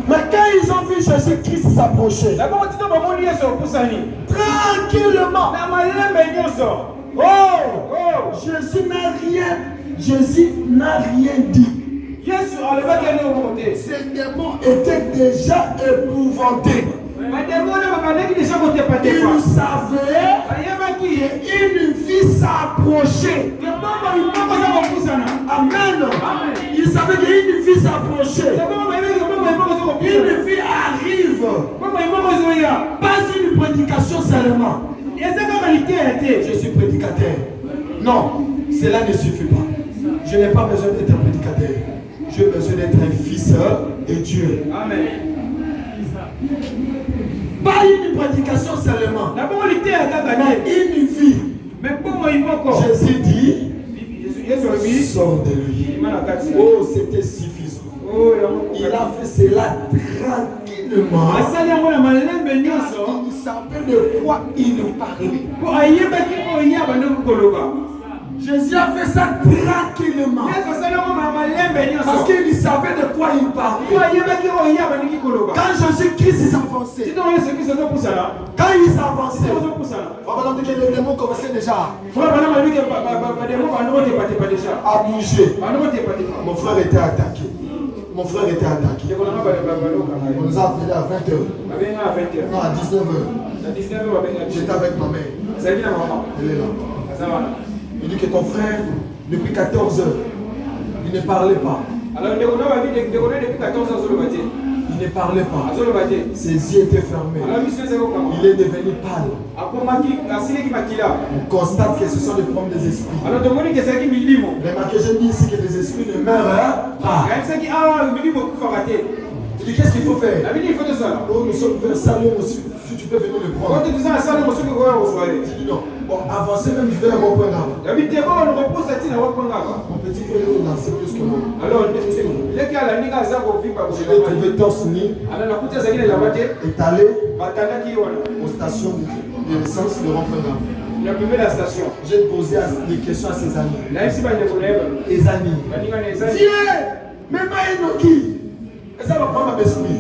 Mais quand ils ont vu Jésus-Christ s'approcher, tranquillement, Jésus n'a rien dit. Ces démons étaient déjà épouvantés. Ils savaient qu'une vie s'approchait. Amen. Ils savaient qu'une vie s'approchait. Une vie arrive. Pas une prédication seulement. Je suis prédicateur. Non, cela ne suffit pas. Je n'ai pas besoin d'être un prédicateur. J'ai besoin d'être un fils de Dieu. Amen. Pas une prédication seulement, mais une vie. Jésus dit, sors de lui. Oh, c'était suffisant. Il a fait cela tranquillement. Il savait de quoi il parlait. Jésus a fait ça tranquillement. Parce qu'il savait de quoi il parlait. Quand Jésus-Christ s'avançait, quand il s'avançait, les démons commençaient déjà à bouger. Mon frère était attaqué. On nous a appelé à 20h. Non, à 19h. J'étais avec ma mère. Elle est là. Il dit que ton frère, depuis 14 heures, il ne parlait pas. Il ne parlait pas. Ses yeux étaient fermés. Il est devenu pâle. On constate que ce sont des problèmes des esprits. Remarquez, je dis ici que les esprits ne meurent pas. Il dit qu'est-ce qu'il faut faire? Oh, nous sommes vers Salon aussi. Si tu peux venir le prendre. Il dit non. Bon, avancez même, je vais reprendre là. Mon petit frère est lancé plus que moi. Je l'ai trouvé torse nu. Étalé aux stations de l'essence de reprendre. J'ai posé des questions à ses amis. Les amis. Viens, même à Enoki. Et ça va prendre mon esprit.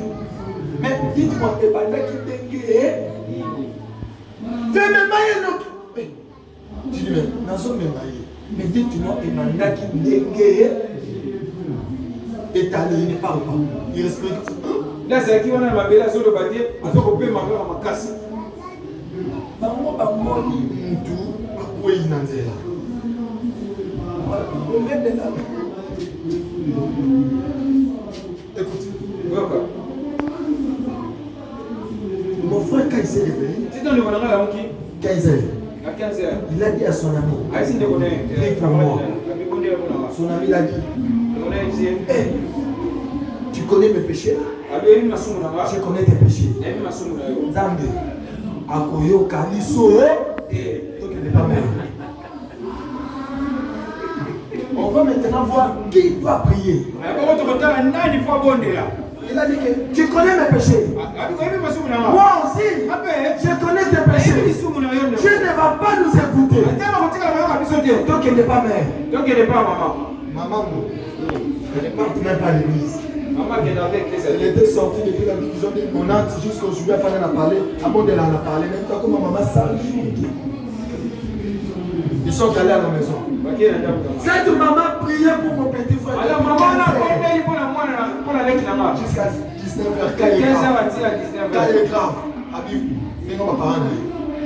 Mais dites-moi, et pendant qu'il dégué, viens même à Enoki. Je dis, mais mais dites-moi, Emmanuel qui dégué, étalé, il ne parle pas. Il respecte. Là, c'est qui on a ma belle à le bâtir, à ce qu'on peut m'avoir à ma casse. Écoute, mon frère, quand il s'est réveillé, il a dit à son ami, son ami l'a dit, hey, tu connais mes péchés? Je connais tes péchés. Zambé, Akoyo, Kaliso, on va maintenant voir qui doit prier. Il a dit que tu connais mes péchés. Moi aussi, je connais tes péchés. Tu ne vas pas nous écouter. Donc il n'est pas mère. Donc il n'est pas maman. Maman, elle ne porte même pas l'église. Elle était sortie depuis la division de Monate jusqu'aujourd'hui. Elle a parlé. Avant de la parler, même quand maman sage. Ils sont allés à la maison. Cette maman priait pour mon petit frère. Alors maman n'a pas payé pour la jusqu'à 19h. Quand il est grave, Habib, mais non, ma parole.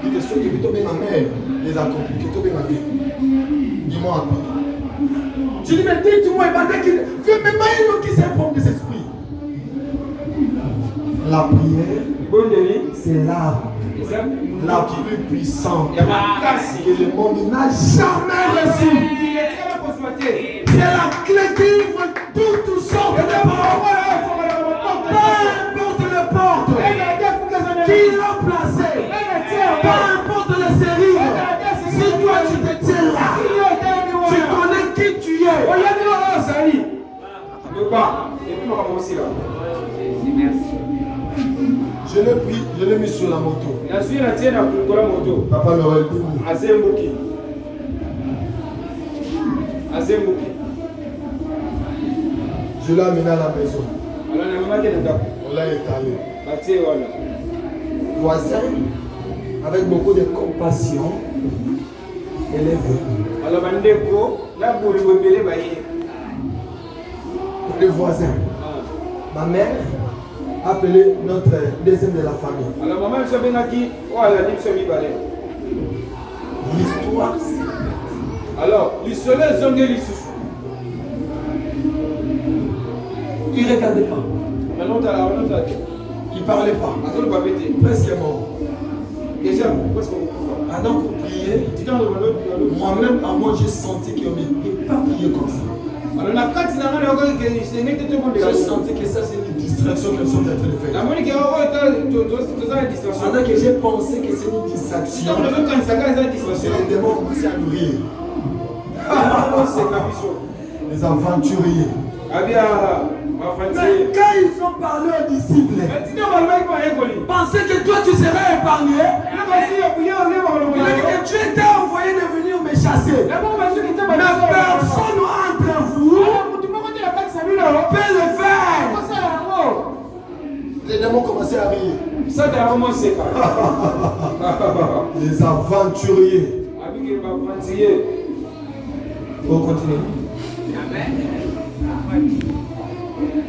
Il dit que ceux qui tombent ma mère les a compliqués, tombent ma vie. Dis-moi un peu. Je dis, mais dites-moi, qui c'est un problème des esprits. La prière, c'est l'arme la plus puissante que le monde n'a jamais reçue. C'est la clé qui ouvre toutes sortes de portes. Peu importe les portes qui l'ont placé, peu importe les séries. Si toi tu te tiens là, tu connais qui tu es. Je l'ai pris, je l'ai mis sur la moto. Papa l'aurait dit. Je l'ai amené à la maison. On l'a étalé. Voisin, avec beaucoup de compassion, elle est venue. Le voisin. Ma mère a appelé notre deuxième de la famille. L'histoire. Alors, l'histoire Il ne regardait pas. Il ne parlait pas. Presque mort. Déjà, pendant qu'on priait, moi-même, à moi, j'ai senti qu'on ne peut pas prier comme ça. J'ai senti que ça, c'est une distraction que nous sommes en train de faire. Pendant que j'ai pensé que c'est une distraction, les démons commençaient à nous rire. Les aventuriers. Mais quand ils ont parlé aux disciples, pensaient que toi tu serais épargné. Il a dit que tu étais envoyé de venir me chasser. Mais personne entre vous peut le faire. Les démons commençaient à rire. Les aventuriers. Faut continuer.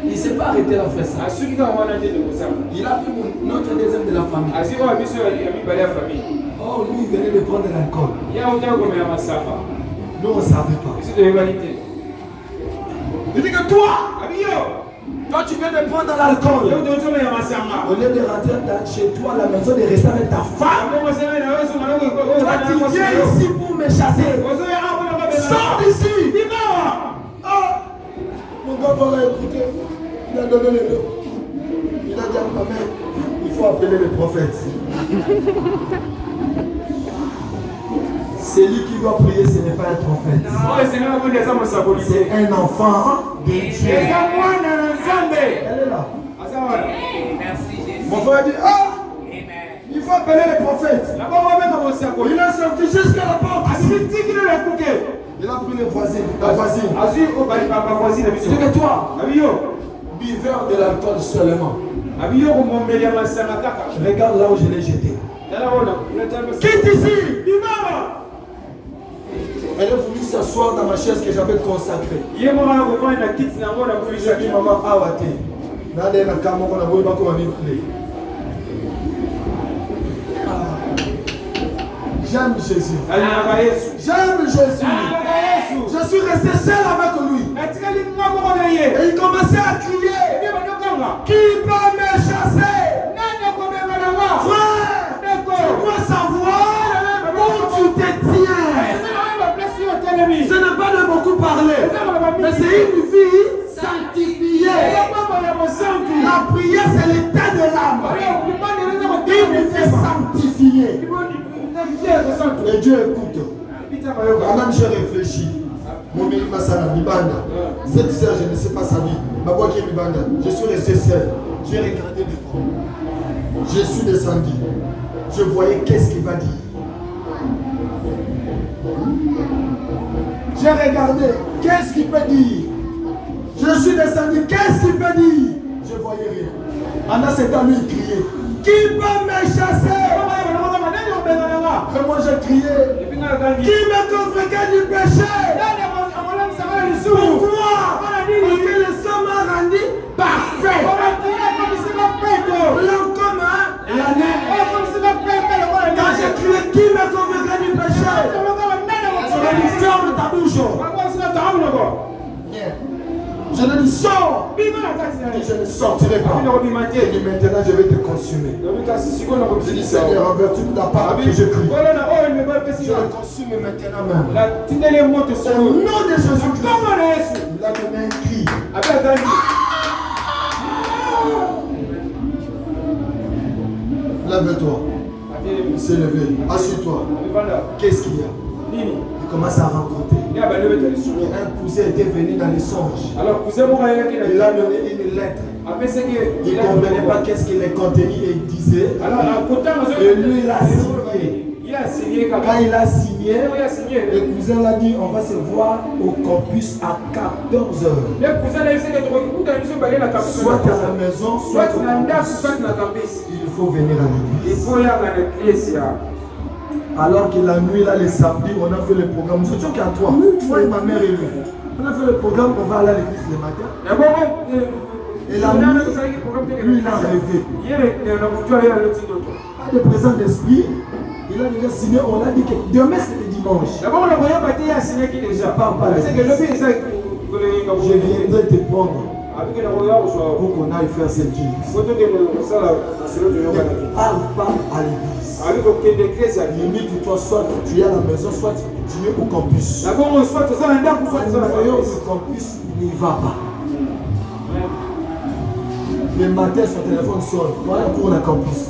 Il ne s'est pas arrêté la frère. Il a pris notre deuxième de la famille. Oh, lui, il venait de prendre l'alcool. Nous, on ne savait pas. Il dit que toi, tu viens de prendre l'alcool. Au lieu de rentrer chez toi à la maison, de rester avec ta femme. Toi, tu viens ici pour me chasser. Sors d'ici. Mon gars l'a écouté. Il a donné le nom. Il a dit à ma mère, il faut appeler le prophète. Celui qui doit prier, ce n'est pas un prophète. C'est un enfant de Dieu. Elle est là. Mon frère dit, il faut appeler le prophète. Il a sorti jusqu'à la porte. Il a pris le voisin, la voisine. Il dit que toi, buveur de l'alcool seulement. Regarde là où je l'ai jeté. Quitte ici. Elle est venue s'asseoir dans ma chaise que j'avais consacrée. Je dis maman, awate. J'aime Jésus. J'aime Jésus. Je suis resté seul avec lui. Et il commençait à crier. Qui peut me chasser? Frère, tu dois savoir où tu te tiens. Ce n'est pas de beaucoup parler, mais c'est une vie sanctifiée. La prière, c'est l'état de l'âme. Une vie sanctifiée. Et Dieu écoute. Madame, j'ai réfléchi. Mon mari m'a dit, Mibanda. Cette sœur, je ne sais pas sa vie. Ma voix qui est Mibanda. Je suis resté seul. J'ai regardé devant. Je suis descendu. Je voyais qu'est-ce qu'il va dire. J'ai regardé. Qu'est-ce qu'il peut dire? Je suis descendu. Qu'est-ce qu'il peut dire? Je ne voyais rien. Pendant ce temps, lui, il criait. Qui peut me chasser? Et moi j'ai crié. Qui me convainquait du péché? Pourquoi? Parce que le sang m'a rendu parfait. Blanc comme la neige. Quand j'ai crié, qui me convainquait du péché? Je l'ai dit, ferme ta bouche. je ne sortirai pas. Et maintenant, je vais te consumer. Je dis, Seigneur, en vertu de la parole que je prie, je le consume maintenant même. Au nom de Jésus-Christ, il a donné un cri. Lève-toi. S'est levé. Assieds-toi. Qu'est-ce qu'il y a? Il commence à rencontrer. Un cousin était venu dans les songes. Il a donné une lettre. Il ne comprenait pas qu'est-ce qu'il contenait et il disait. Et lui, il a signé. Quand il a signé, le cousin l'a dit on va se voir au campus à 14h. Soit à la maison, soit au campus. Il faut venir à l'église. Alors que la nuit, là, les samedis, on a fait le programme. Nous étions qu'à toi. Moi et ma mère et lui. On a fait le programme, on va aller à l'église le matin. Et la nuit, lui, il a rêvé. Pas de présence d'esprit. Il a déjà signé. On a dit que demain, c'est le dimanche. Je viendrai te prendre pour qu'on aille faire cette église. Ne parle pas à l'église. Limite, toi, soit tu es à la maison, soit tu es au campus. Au campus, il n'y va pas. Le matin, son téléphone sonne. Voilà pour le campus.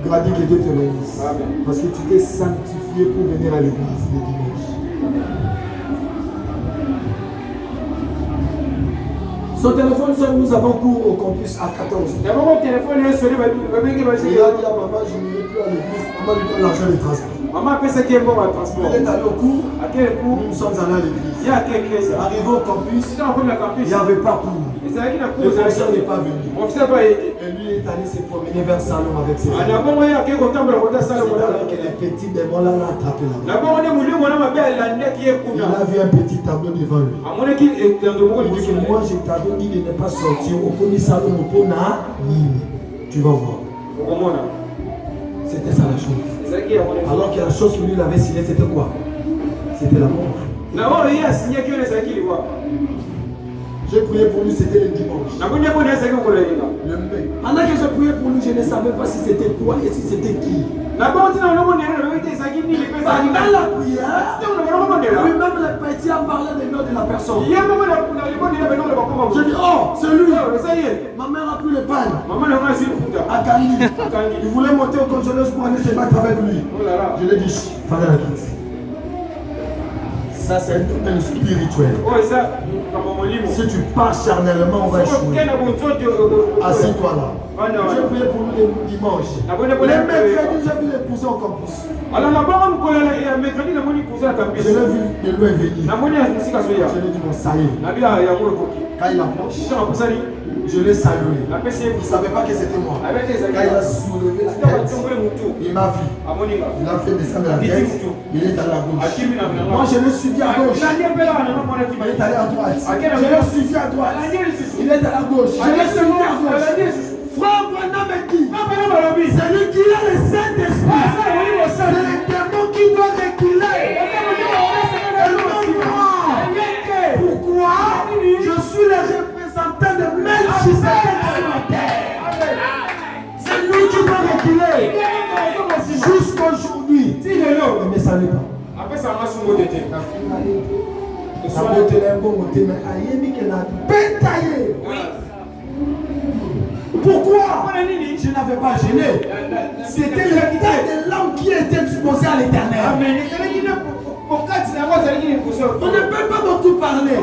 Gradis que Dieu te bénisse. Parce que tu t'es sanctifié pour venir à l'église le dimanche. Son téléphone sonne, nous avons cours au campus à 14h. Il a dit à maman, je n'irai plus à l'église. Maman lui donne l'argent de transport. Il est allé au cours. Nous sommes allés à l'église. Arrivé au campus, il n'y avait pas cours. Le professeur n'est pas venu. Et lui est allé se promener vers Salom avec ses amis. C'est alors que les petits démons là l'ont attrapé là. Il a vu un petit tableau devant lui. Il dit, moi je t'avais dit de ne pas sortir au premier salon pour tu vas voir. C'était ça la chose. Alors que la chose que lui il avait signée, c'était quoi? C'était la mort. J'ai prié pour lui, c'était le dimanche. Le mai. Pendant que j'ai prié pour lui, je ne savais pas si c'était quoi et si c'était qui. Pendant la prière, lui-même le petit a parlé des noms de la personne. Je dis, oh, c'est lui. Ma mère a pris le pain. À Kandi. Il voulait monter au congélateur pour aller se battre avec lui. Je lui ai dit, fallait la quitte. Ça, c'est un domaine spirituel. Si tu pars charnellement, on va échouer. Assieds-toi là. J'ai prié pour lui le dimanche. Le mercredi, j'ai vu l'épouser au campus. Je l'ai vu de loin venir. Je lui ai dit, bon, ça y est. Quand il approche, je l'ai salué. Il ne savait pas que c'était moi. Quand il a soulevé la tête, il m'a vu. Il a fait descendre la tête. Il est allé à gauche. Moi, je l'ai suivi à gauche. Il est allé à droite. Je l'ai suivi à droite. Il est allé à gauche. Je l'ai suivi à gauche. Frère Branham me dit, c'est lui qui a le Saint-Esprit. C'est le démon qui doit reculer. Pourquoi? Je suis le représentant de Melchizedek sur la terre. C'est lui qui doit reculer. Jusqu'aujourd'hui. Il ne me salue pas. Après ça, on va ça va un bon côté, mais aïe, qui l'a bétaillé. Pourquoi? Je n'avais pas gêné. C'était le temps de l'homme qui était exposé à l'éternel. On ne peut pas beaucoup parler.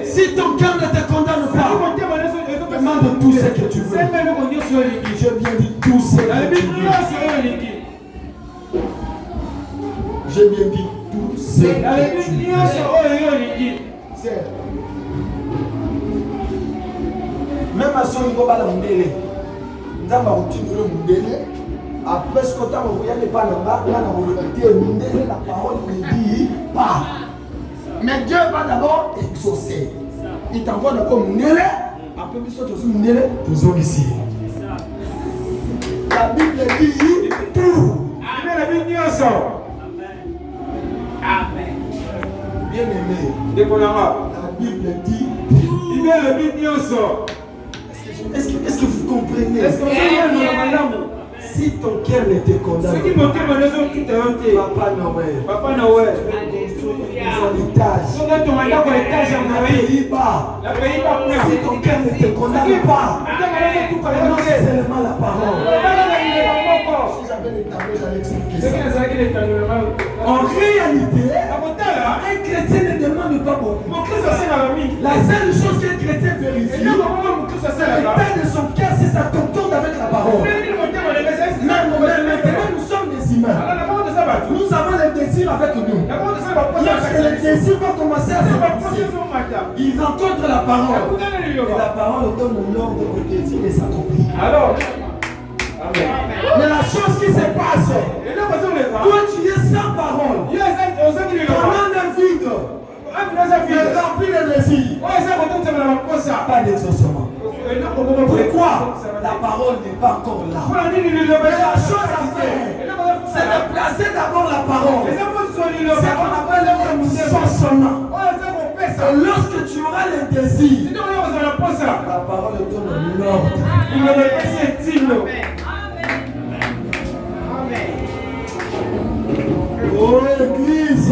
Si ton cœur ne te condamne pas, demande tout ce que tu veux. Je viens de tout ce que tu veux. J'ai bien dit tout ce que tu veux. Même à son niveau, la mundele. Nous avons continué le mundele. Après ce que tu as envoyé, les pas là-bas, là, on a répété mundele, la parole ne dit pas. Mais Dieu va d'abord exaucer. Il t'envoie d'abord mundele. Après, il sort aussi mundele. Toujours ici. La Bible dit tout. Amen. La Bible dit ensemble. Amen. Bien aimé. De Konama. La Bible dit. Il vient le Bible Nyoso. Est-ce que vous comprenez? Est-ce que vous avez si ton cœur ne te condamne pas, Papa Noël, l'étage. Si ton cœur ne te condamne pas, non seulement la parole. Si j'avais les tableaux, j'allais expliquer ça. En réalité, un chrétien ne demande pas beaucoup. La seule chose qu'un chrétien vérifie, l'état de son cœur, c'est sa concorde avec la parole. Maintenant, nous sommes des humains. Nous avons les désirs avec nous. Lorsque les désirs vont commencer à se passer, ils rencontrent la parole. Et la parole donne l'ordre au désir de s'accomplir. Alors, mais la chose qui se passe, toi tu es sans parole. Ton âme est vide. Tu es rempli de désir. Pas d'exaucement. Pourquoi? La parole n'est pas encore là. Mais la chose à faire, c'est de placer d'abord la parole. C'est qu'on appelle un chansonnement. Et lorsque tu auras le désir, la parole donne l'ordre. Oh l'église!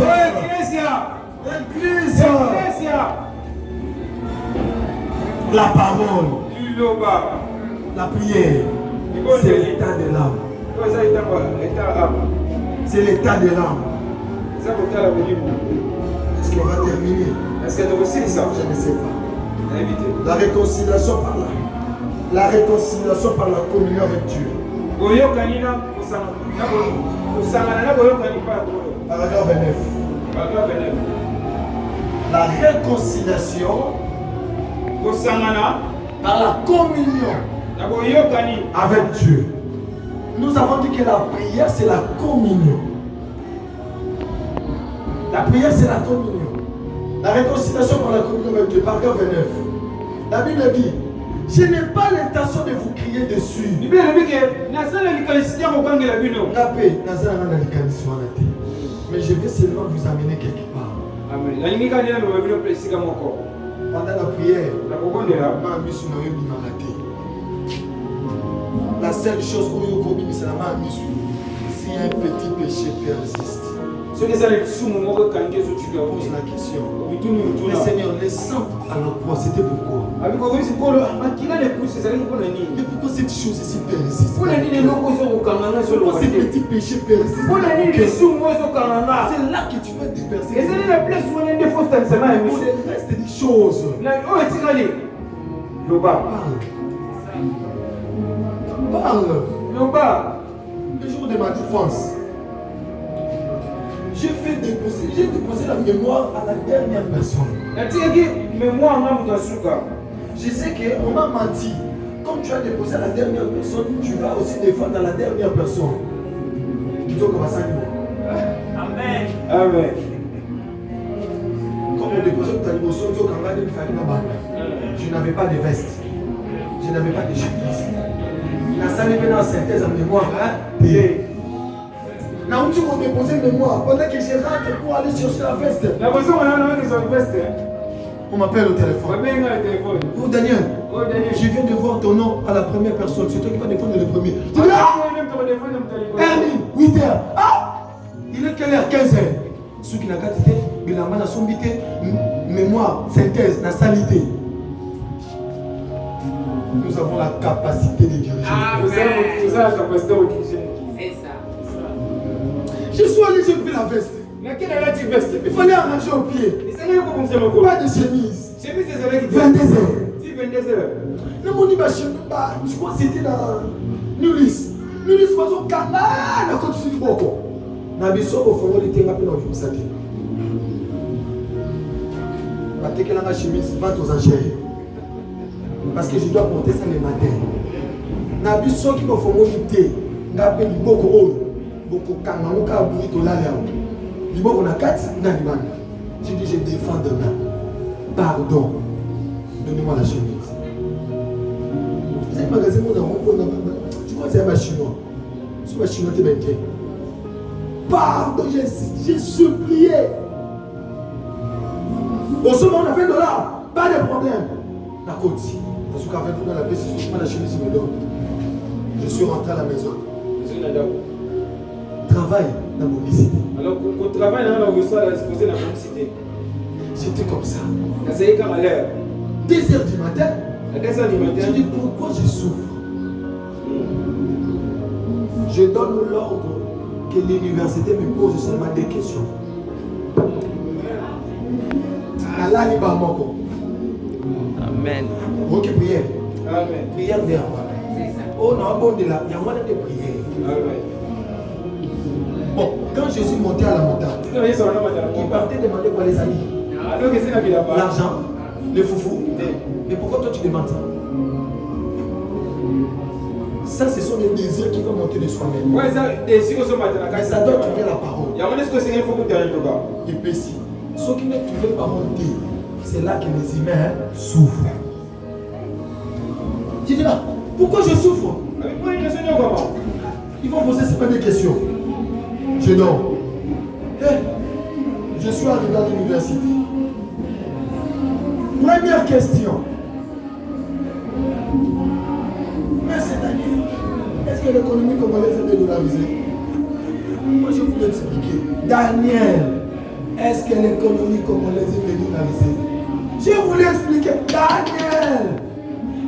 L'église! La parole. La prière. C'est l'état de l'âme. C'est l'état de l'âme. Est-ce qu'on va terminer? Est-ce que tu aussi ça? Je ne sais pas. La réconciliation par là. La réconciliation par la communion avec Dieu. Paragraphe 29. La réconciliation par la communion avec Dieu. Nous avons dit que la prière c'est la communion. La prière c'est la communion. La réconciliation par la communion avec Dieu. Paragraphe 29. La Bible dit: je n'ai pas l'intention de vous crier dessus. Mais je vais seulement vous amener quelque part. Pendant la prière, la seule chose si un petit péché persiste, pose la question. Mais Seigneur, les saints à la croix, c'était pourquoi? Mais pourquoi cette chose ici persiste? Pourquoi ces petits péchés persistent? C'est là que tu vas te déverser. Pour le reste des choses. Parle. Le jour de ma défense, j'ai déposé la mémoire à la dernière personne. Je sais qu'on m'a menti. Comme tu as déposé à la dernière personne, tu vas aussi défendre à la dernière personne. Amen. Amen. Comme on déposait ta dévotion, je n'avais pas de veste. Je n'avais pas de chemise. La salle est dans synthèse en mémoire. Là où tu m'as déposé mémoire, pendant que je rentre pour aller chercher la veste. On m'appelle au téléphone. Oh Daniel, je viens de voir ton nom à la première personne. C'est toi qui vas défendre le premier. Tu dis, Hermine, 8h. Ah, il est quelle heure? 15h. Ceux qui n'ont pas dit, mais la main a son bité, mémoire, synthèse, la salité. Nous avons la capacité de diriger. Vous avez la capacité de diriger. C'est ça. Je suis allé, j'ai pris la veste. Mais quelle est la veste? Il fallait arranger au pied. Pas de chemise. 22h. Non, mon je crois que c'était dans Nulis. Nulis, je suis canal, quand tu suis beaucoup. Nabiso au fond, il était rappelé dans le film. Je vais la chemise, vente aux enchères. Parce que je dois porter ça le matin. Nabiso qui m'a fait mon idée. N'appelle beaucoup. Beaucoup kangamuka burito là. Liboko na 4 na libanda. Tu dis je défends demain. Pardon. Donnez-moi la chemise. C'est un magasin où on a tu crois que c'est un chinois. C'est un chinois qui est bien. Pardon, j'ai supplié. Au sommet, on a $20. Pas de problème. La côte. Parce qu'à $20, la baisse, je suis pas la chemise sur le dos. Je suis rentré à la maison. Travail dans mon cité. Alors, qu'on travaille dans la maison, on exposé dans la cité. C'était comme ça. 2h du matin. À 2h du matin. Je dis pourquoi je souffre. Je donne l'ordre que l'université me pose seulement des questions. Allah ni ba moko. Amen. Ok, prière. Amen. Prière derrière. Oh non, bon de là, il y a moins de prière. Amen. Bon, quand je suis monté à la montagne, il partait demander pour les amis. L'argent, le foufou. Mais pourquoi toi tu demandes ça? Ça, ce sont des désirs qui vont monter de soi-même. Ouais, ça, mais ça doit trouver la parole. Il Et puis si, ceux qui ne trouvent pas monter, c'est là que les humains souffrent. Tu dis là, pourquoi je souffre? Ils vont poser ces des questions. Je dors. Je suis arrivé à l'université. Première question. Mais cette année, est-ce que l'économie congolaise est dédollarisée? Moi je voulais expliquer. Daniel, est-ce que l'économie congolaise est dédollarisée? Je voulais expliquer. Daniel,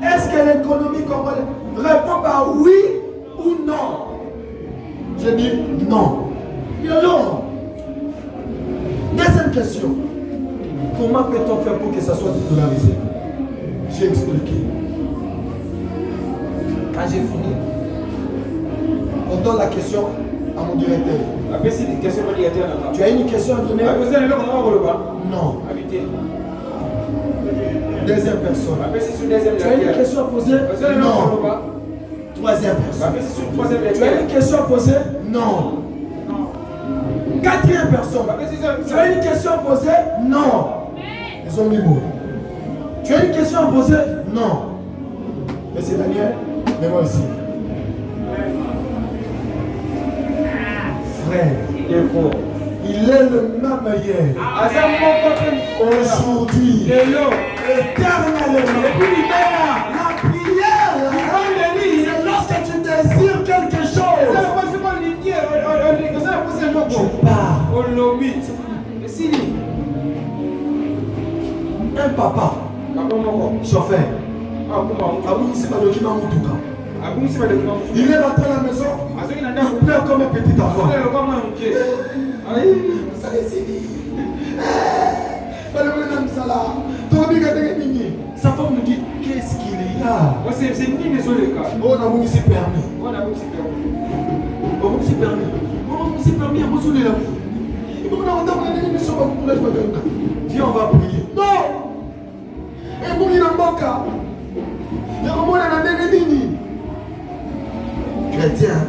est-ce que l'économie congolaise répond par oui ou non? Je dis non. Non. Deuxième question. Comment peut-on faire pour que ça soit dédollarisé? J'ai expliqué. Quand j'ai fini, on donne la question à mon directeur. Tu as une question à donner? Non. Deuxième personne. Tu as une question à poser? Non. Troisième personne. Tu as une question à poser? Non. Quatrième personne. Tu as une question à poser? Non. Ils ont mis mot. Tu as une question à poser? Non. Mais c'est Daniel, mais moi aussi. Frère, il est le même hier. Aujourd'hui, éternellement. La prière, c'est lorsque tu désires quelque chose. Tu pars. Un papa, chauffeur, il est rentré à la maison, il pleure comme un petit enfant. Sa femme me dit, qu'est-ce qu'il y a? Oh, on a voulu se permis. On s'est permis. On s'est permis à me soulever la vie. Viens, on va prier. Non! Et pour il en manque. Il y a un moment dans la nini. Chrétien.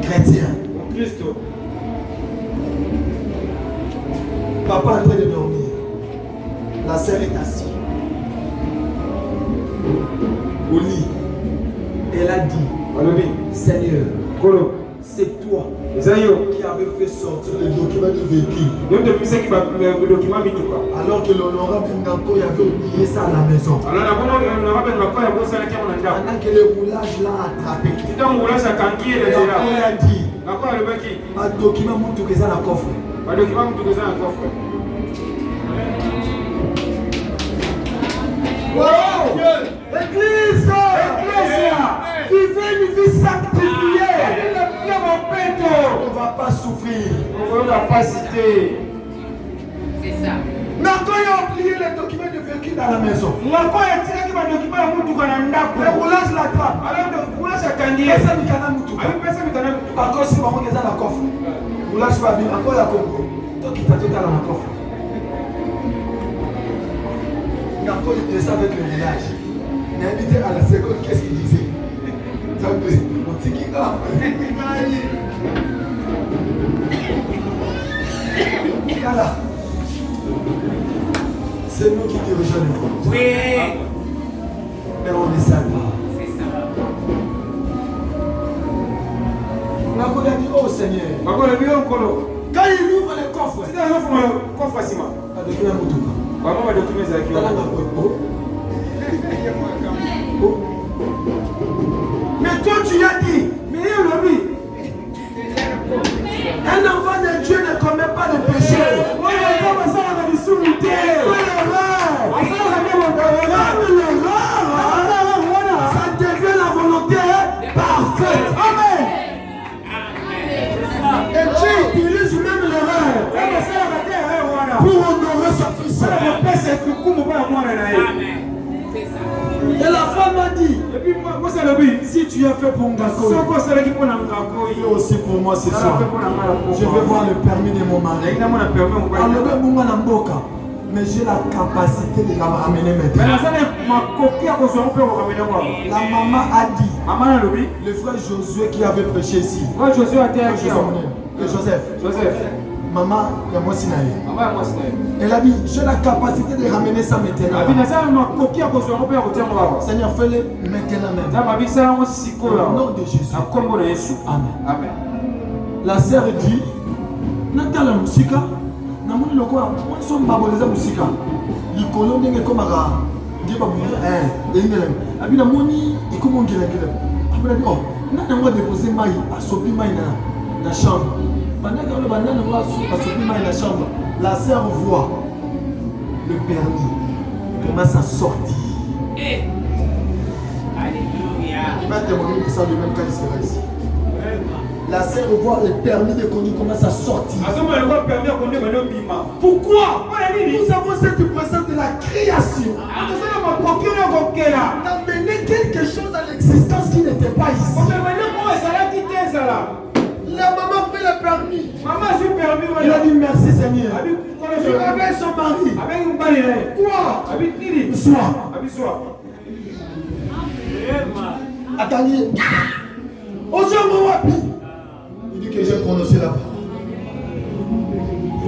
Chrétien. Papa est en train de dormir. La sœur est assise. Au lit. Elle a dit, Seigneur, c'est toi qui avait fait sortir le document de véhicule. Alors que l'honorable Nganko avait oublié ça à la maison. Pendant que le roulage l'a attrapé. Il a dit, ma document montre que ça dans le coffre. Wow! Église! Vivez une vie sanctifiée! On ne va pas souffrir. On ne va pas citer. C'est ça. Nako a oublié les documents de véhicule dans la maison. Le roulage l'attrape. Par contre, si maman est dans la coffre, roulage va bien. Encore la Congo. Toi qui t'as tout dans la coffre. Nako il descend avec le roulage. Il a invité à la seconde, qu'est-ce qu'il disait? Voilà. C'est nous qui dirigeons le monde. Oui. Mais on ne sait pas. C'est ça. On a dit, oh Seigneur. Quand il ouvre le coffre, coffre. Tu as un coffre à ciment. Vraiment, les documents avec mais toi tu as dit, mais il y a l'homme. un enfant de Dieu ne commet pas de péché. Ça devient la volonté parfaite. Amen. Et Dieu utilise même l'erreur pour honorer sa fils. Et la femme a dit, si tu as fait pour Ngako, fais aussi pour moi ce soir. Je vais voir le permis de mon mari. Mais j'ai la capacité de la ramener maintenant. La maman a dit, le frère Josué qui avait prêché ici, Joseph, maman, il y a moi Sinaï. Elle a dit, j'ai la capacité de ramener ça maintenant. Seigneur, fais-le maintenant même. Au nom de Jésus. Amen. La sœur dit, Natala Musika, Namoni Lokwa, on sommes baboleza Musika. Likolo ndenge komaka, ndiba bouya, engele. Abi namoni ikomo ngela ngela. Abi na oh, nana ngo déposer mai, asopi mai na chambre. Pendant que le banane va asopi mai na chambre, la sœur voit le permis commence à sortir. Alléluia. Il va témoigner de ça le même quand il sera ici. La sœur voit le permis de conduire commence à sortir. Pourquoi? Nous avons cette présence de la création. D'amener quelque chose à l'existence qui n'était pas ici. La maman prit le permis. Il a dit merci Seigneur. Je réveille son mari. Quoi? Soir. Attendez. Il dit que j'ai prononcé la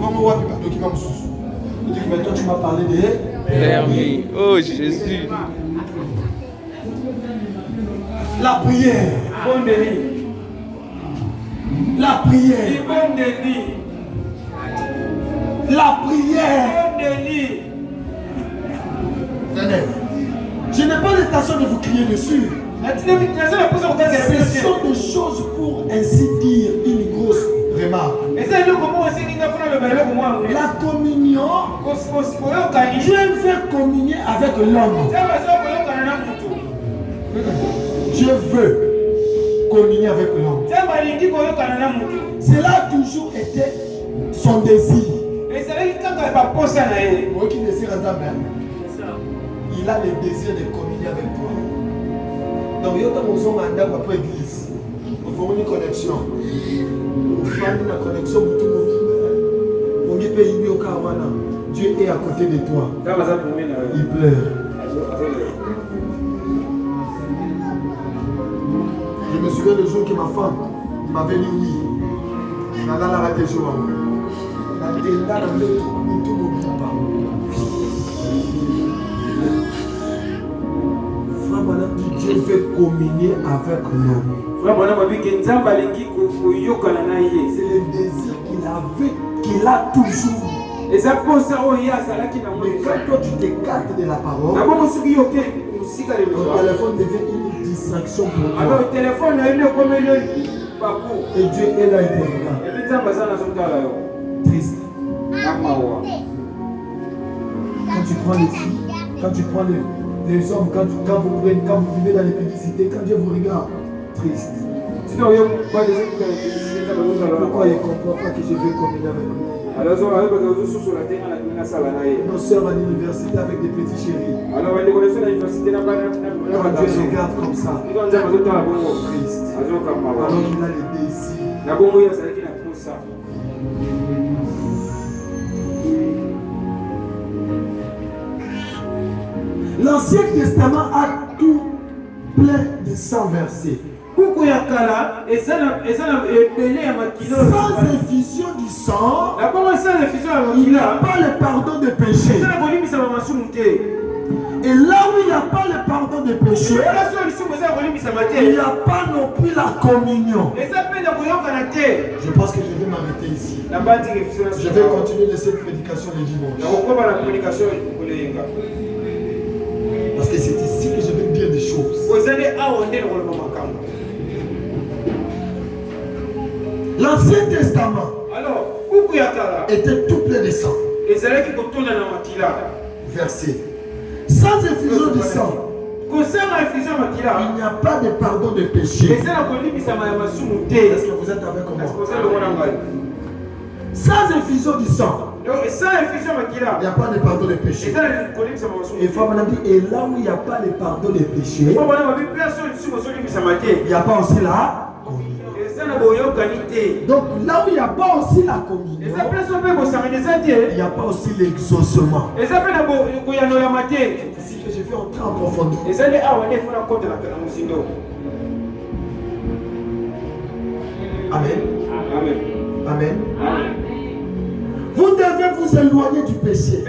parole. Il dit que maintenant tu m'as parlé de permis. Oh Jésus. la prière. Bon délit. La prière. Bon délit. La prière. Bon délit. Je n'ai pas l'intention de vous crier dessus. Ce sont des choses pour ainsi dire une grosse remarque. La communion, Dieu veut communier avec l'homme. Dieu veut communier avec l'homme. Cela a toujours été son désir. Qui désire il a le désir de communier avec toi. Donc, il y a une église. Il faut une connexion. Il faut une connexion. Dieu est à côté de toi. Il pleure. Je me souviens le jour que ma femme m'avait dit oui. Elle a raté le jour. Dieu veut communier avec l'homme. C'est le désir qu'il avait, qu'il a toujours. Mais quand toi tu t'écartes de la parole, ton téléphone devient une distraction pour toi. Et Dieu est là et te regarde. Triste. Quand tu prends les filles, quand tu prends les hommes, quand vous vivez dans les publicités, quand Dieu vous regarde, triste. Pourquoi il ne comprend pas que je veux communier avec lui? Nos soeurs à l'université avec des petits chéris. Quand Dieu regarde comme ça, triste. Alors qu'il a les désirs. L'Ancien Testament a tout plein de 100 versets. Sans effusion du sang, il n'y a pas le pardon des péchés. Et Et là où il n'y a pas le pardon des péchés, il n'y a pas non plus la communion. Je pense que je vais m'arrêter ici. Je vais continuer de cette prédication le dimanche. Parce que c'est ici que je vais dire des choses. L'Ancien Testament était tout plein de sang. Verset. Sans effusion de sang, il n'y a pas de pardon de péché. Est-ce que vous êtes avec moi? Sans effusion du sang, il n'y a pas de pardon de péché. Et Femme a dit, et là où il n'y a pas de pardon de péché, il n'y a pas aussi la communion. Donc là où il n'y a pas aussi la communion, il n'y a pas aussi l'exaucement. C'est ici que je vais entrer en profondeur. Amen. Amen. Vous devez vous éloigner du péché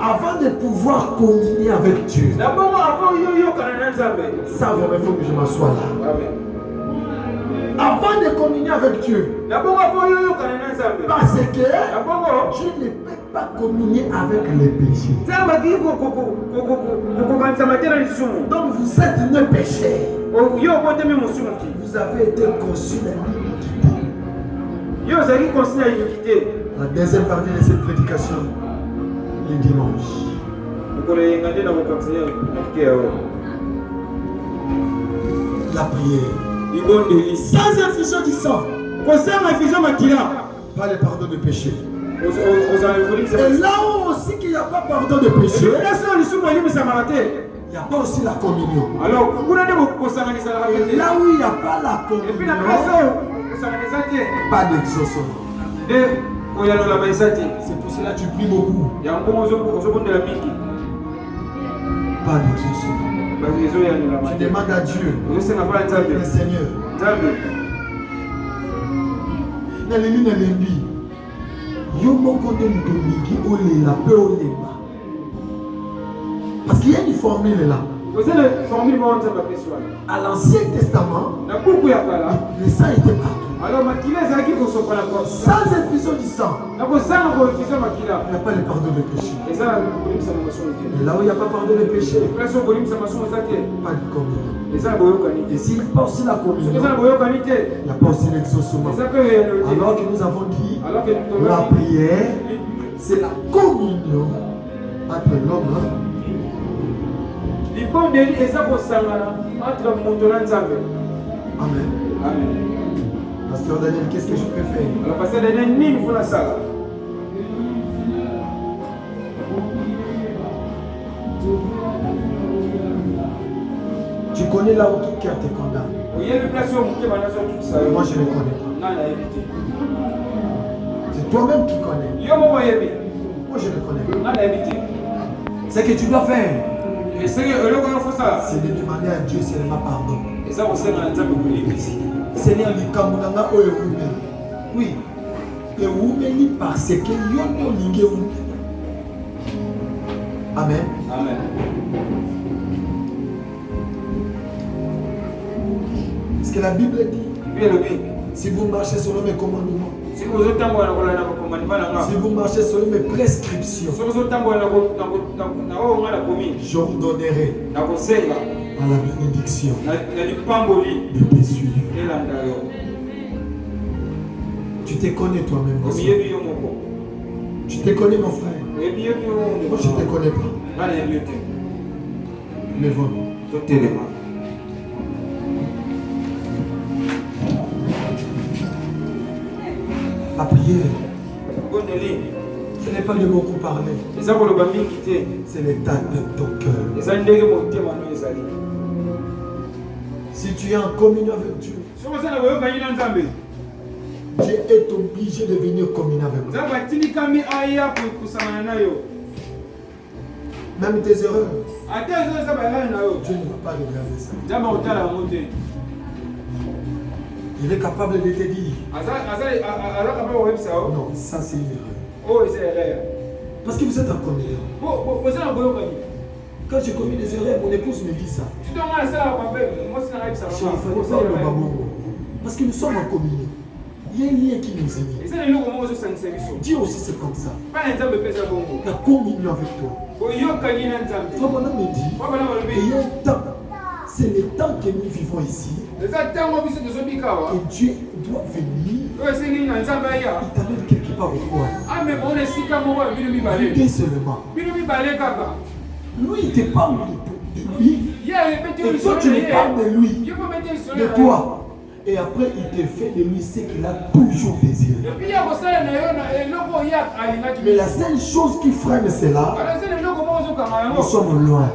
avant de pouvoir communier avec Dieu. Ça, vraiment, il faut que je m'assoie là. Avant de communier avec Dieu. Parce que Dieu ne peut pas communier avec les péchés. Donc vous êtes un péché. Vous avez été conçus dans l'iniquité. La deuxième partie de cette prédication, le dimanche. La prière. Sans infusion du sang, pas le pardon de péché. Et là où aussi qu'il n'y a pas pardon de péché, il n'y a pas aussi la communion. Et là où il n'y a pas la communion, pas d'exaucement. C'est pour cela que tu pries beaucoup. Pas d'exaucement. Tu demandes à Dieu, le Seigneur. Parce qu'il y a une formule là. À l'Ancien Testament, le sang était partout. Sans effusion du sang, il n'y a pas le pardon de péché. Et là où il n'y a pas pardon de péché, pas de communion. Et s'il n'y a pas aussi la communion, il n'y a pas aussi l'exaucement. Alors que nous avons dit, la prière, c'est la communion entre l'homme. Amen. Amen. Pasteur Daniel, qu'est-ce que je peux faire? Alors, Pasteur Daniel, il faut la salle. Tu connais là où quelqu'un te condamne? Moi, je ne connais pas. C'est toi-même qui connais. Moi, je ne connais pas. Ce que tu dois faire, c'est de demander à Dieu seulement pardon. Seigneur, oui, et oumeli parce que yono lingue oumeli. Amen. Amen. Ce que la Bible dit, si vous marchez selon mes commandements, si vous marchez selon mes prescriptions, j'ordonnerai à la bénédiction de te suivre. Tu te connais toi-même. Tu te connais mon frère. Moi je ne te connais pas. Lève-nous. La prière, ce n'est pas de beaucoup parler. C'est l'état de ton cœur. Si tu es en communion avec Dieu, Dieu est obligé de venir communier avec toi. Même tes erreurs, Dieu ne va pas regarder ça. Il est capable de te dire, non, ça c'est une erreur. Parce que vous êtes en communion. Quand j'ai commis des erreurs, mon épouse me dit ça. Parce que nous sommes en communion. Il y a un lien qui nous unit. Dieu aussi c'est comme ça. La communion avec toi. Frère me dit, il y a un temps. C'est le temps que nous vivons ici. Et Dieu doit venir. Il t'amène quelque part au coin. Dès seulement. Lui, il te parle de lui. Et toi, tu lui parles de lui. De toi. Et après, il te fait de lui ce qu'il a toujours désiré. Mais la seule chose qui freine cela, nous sommes loin.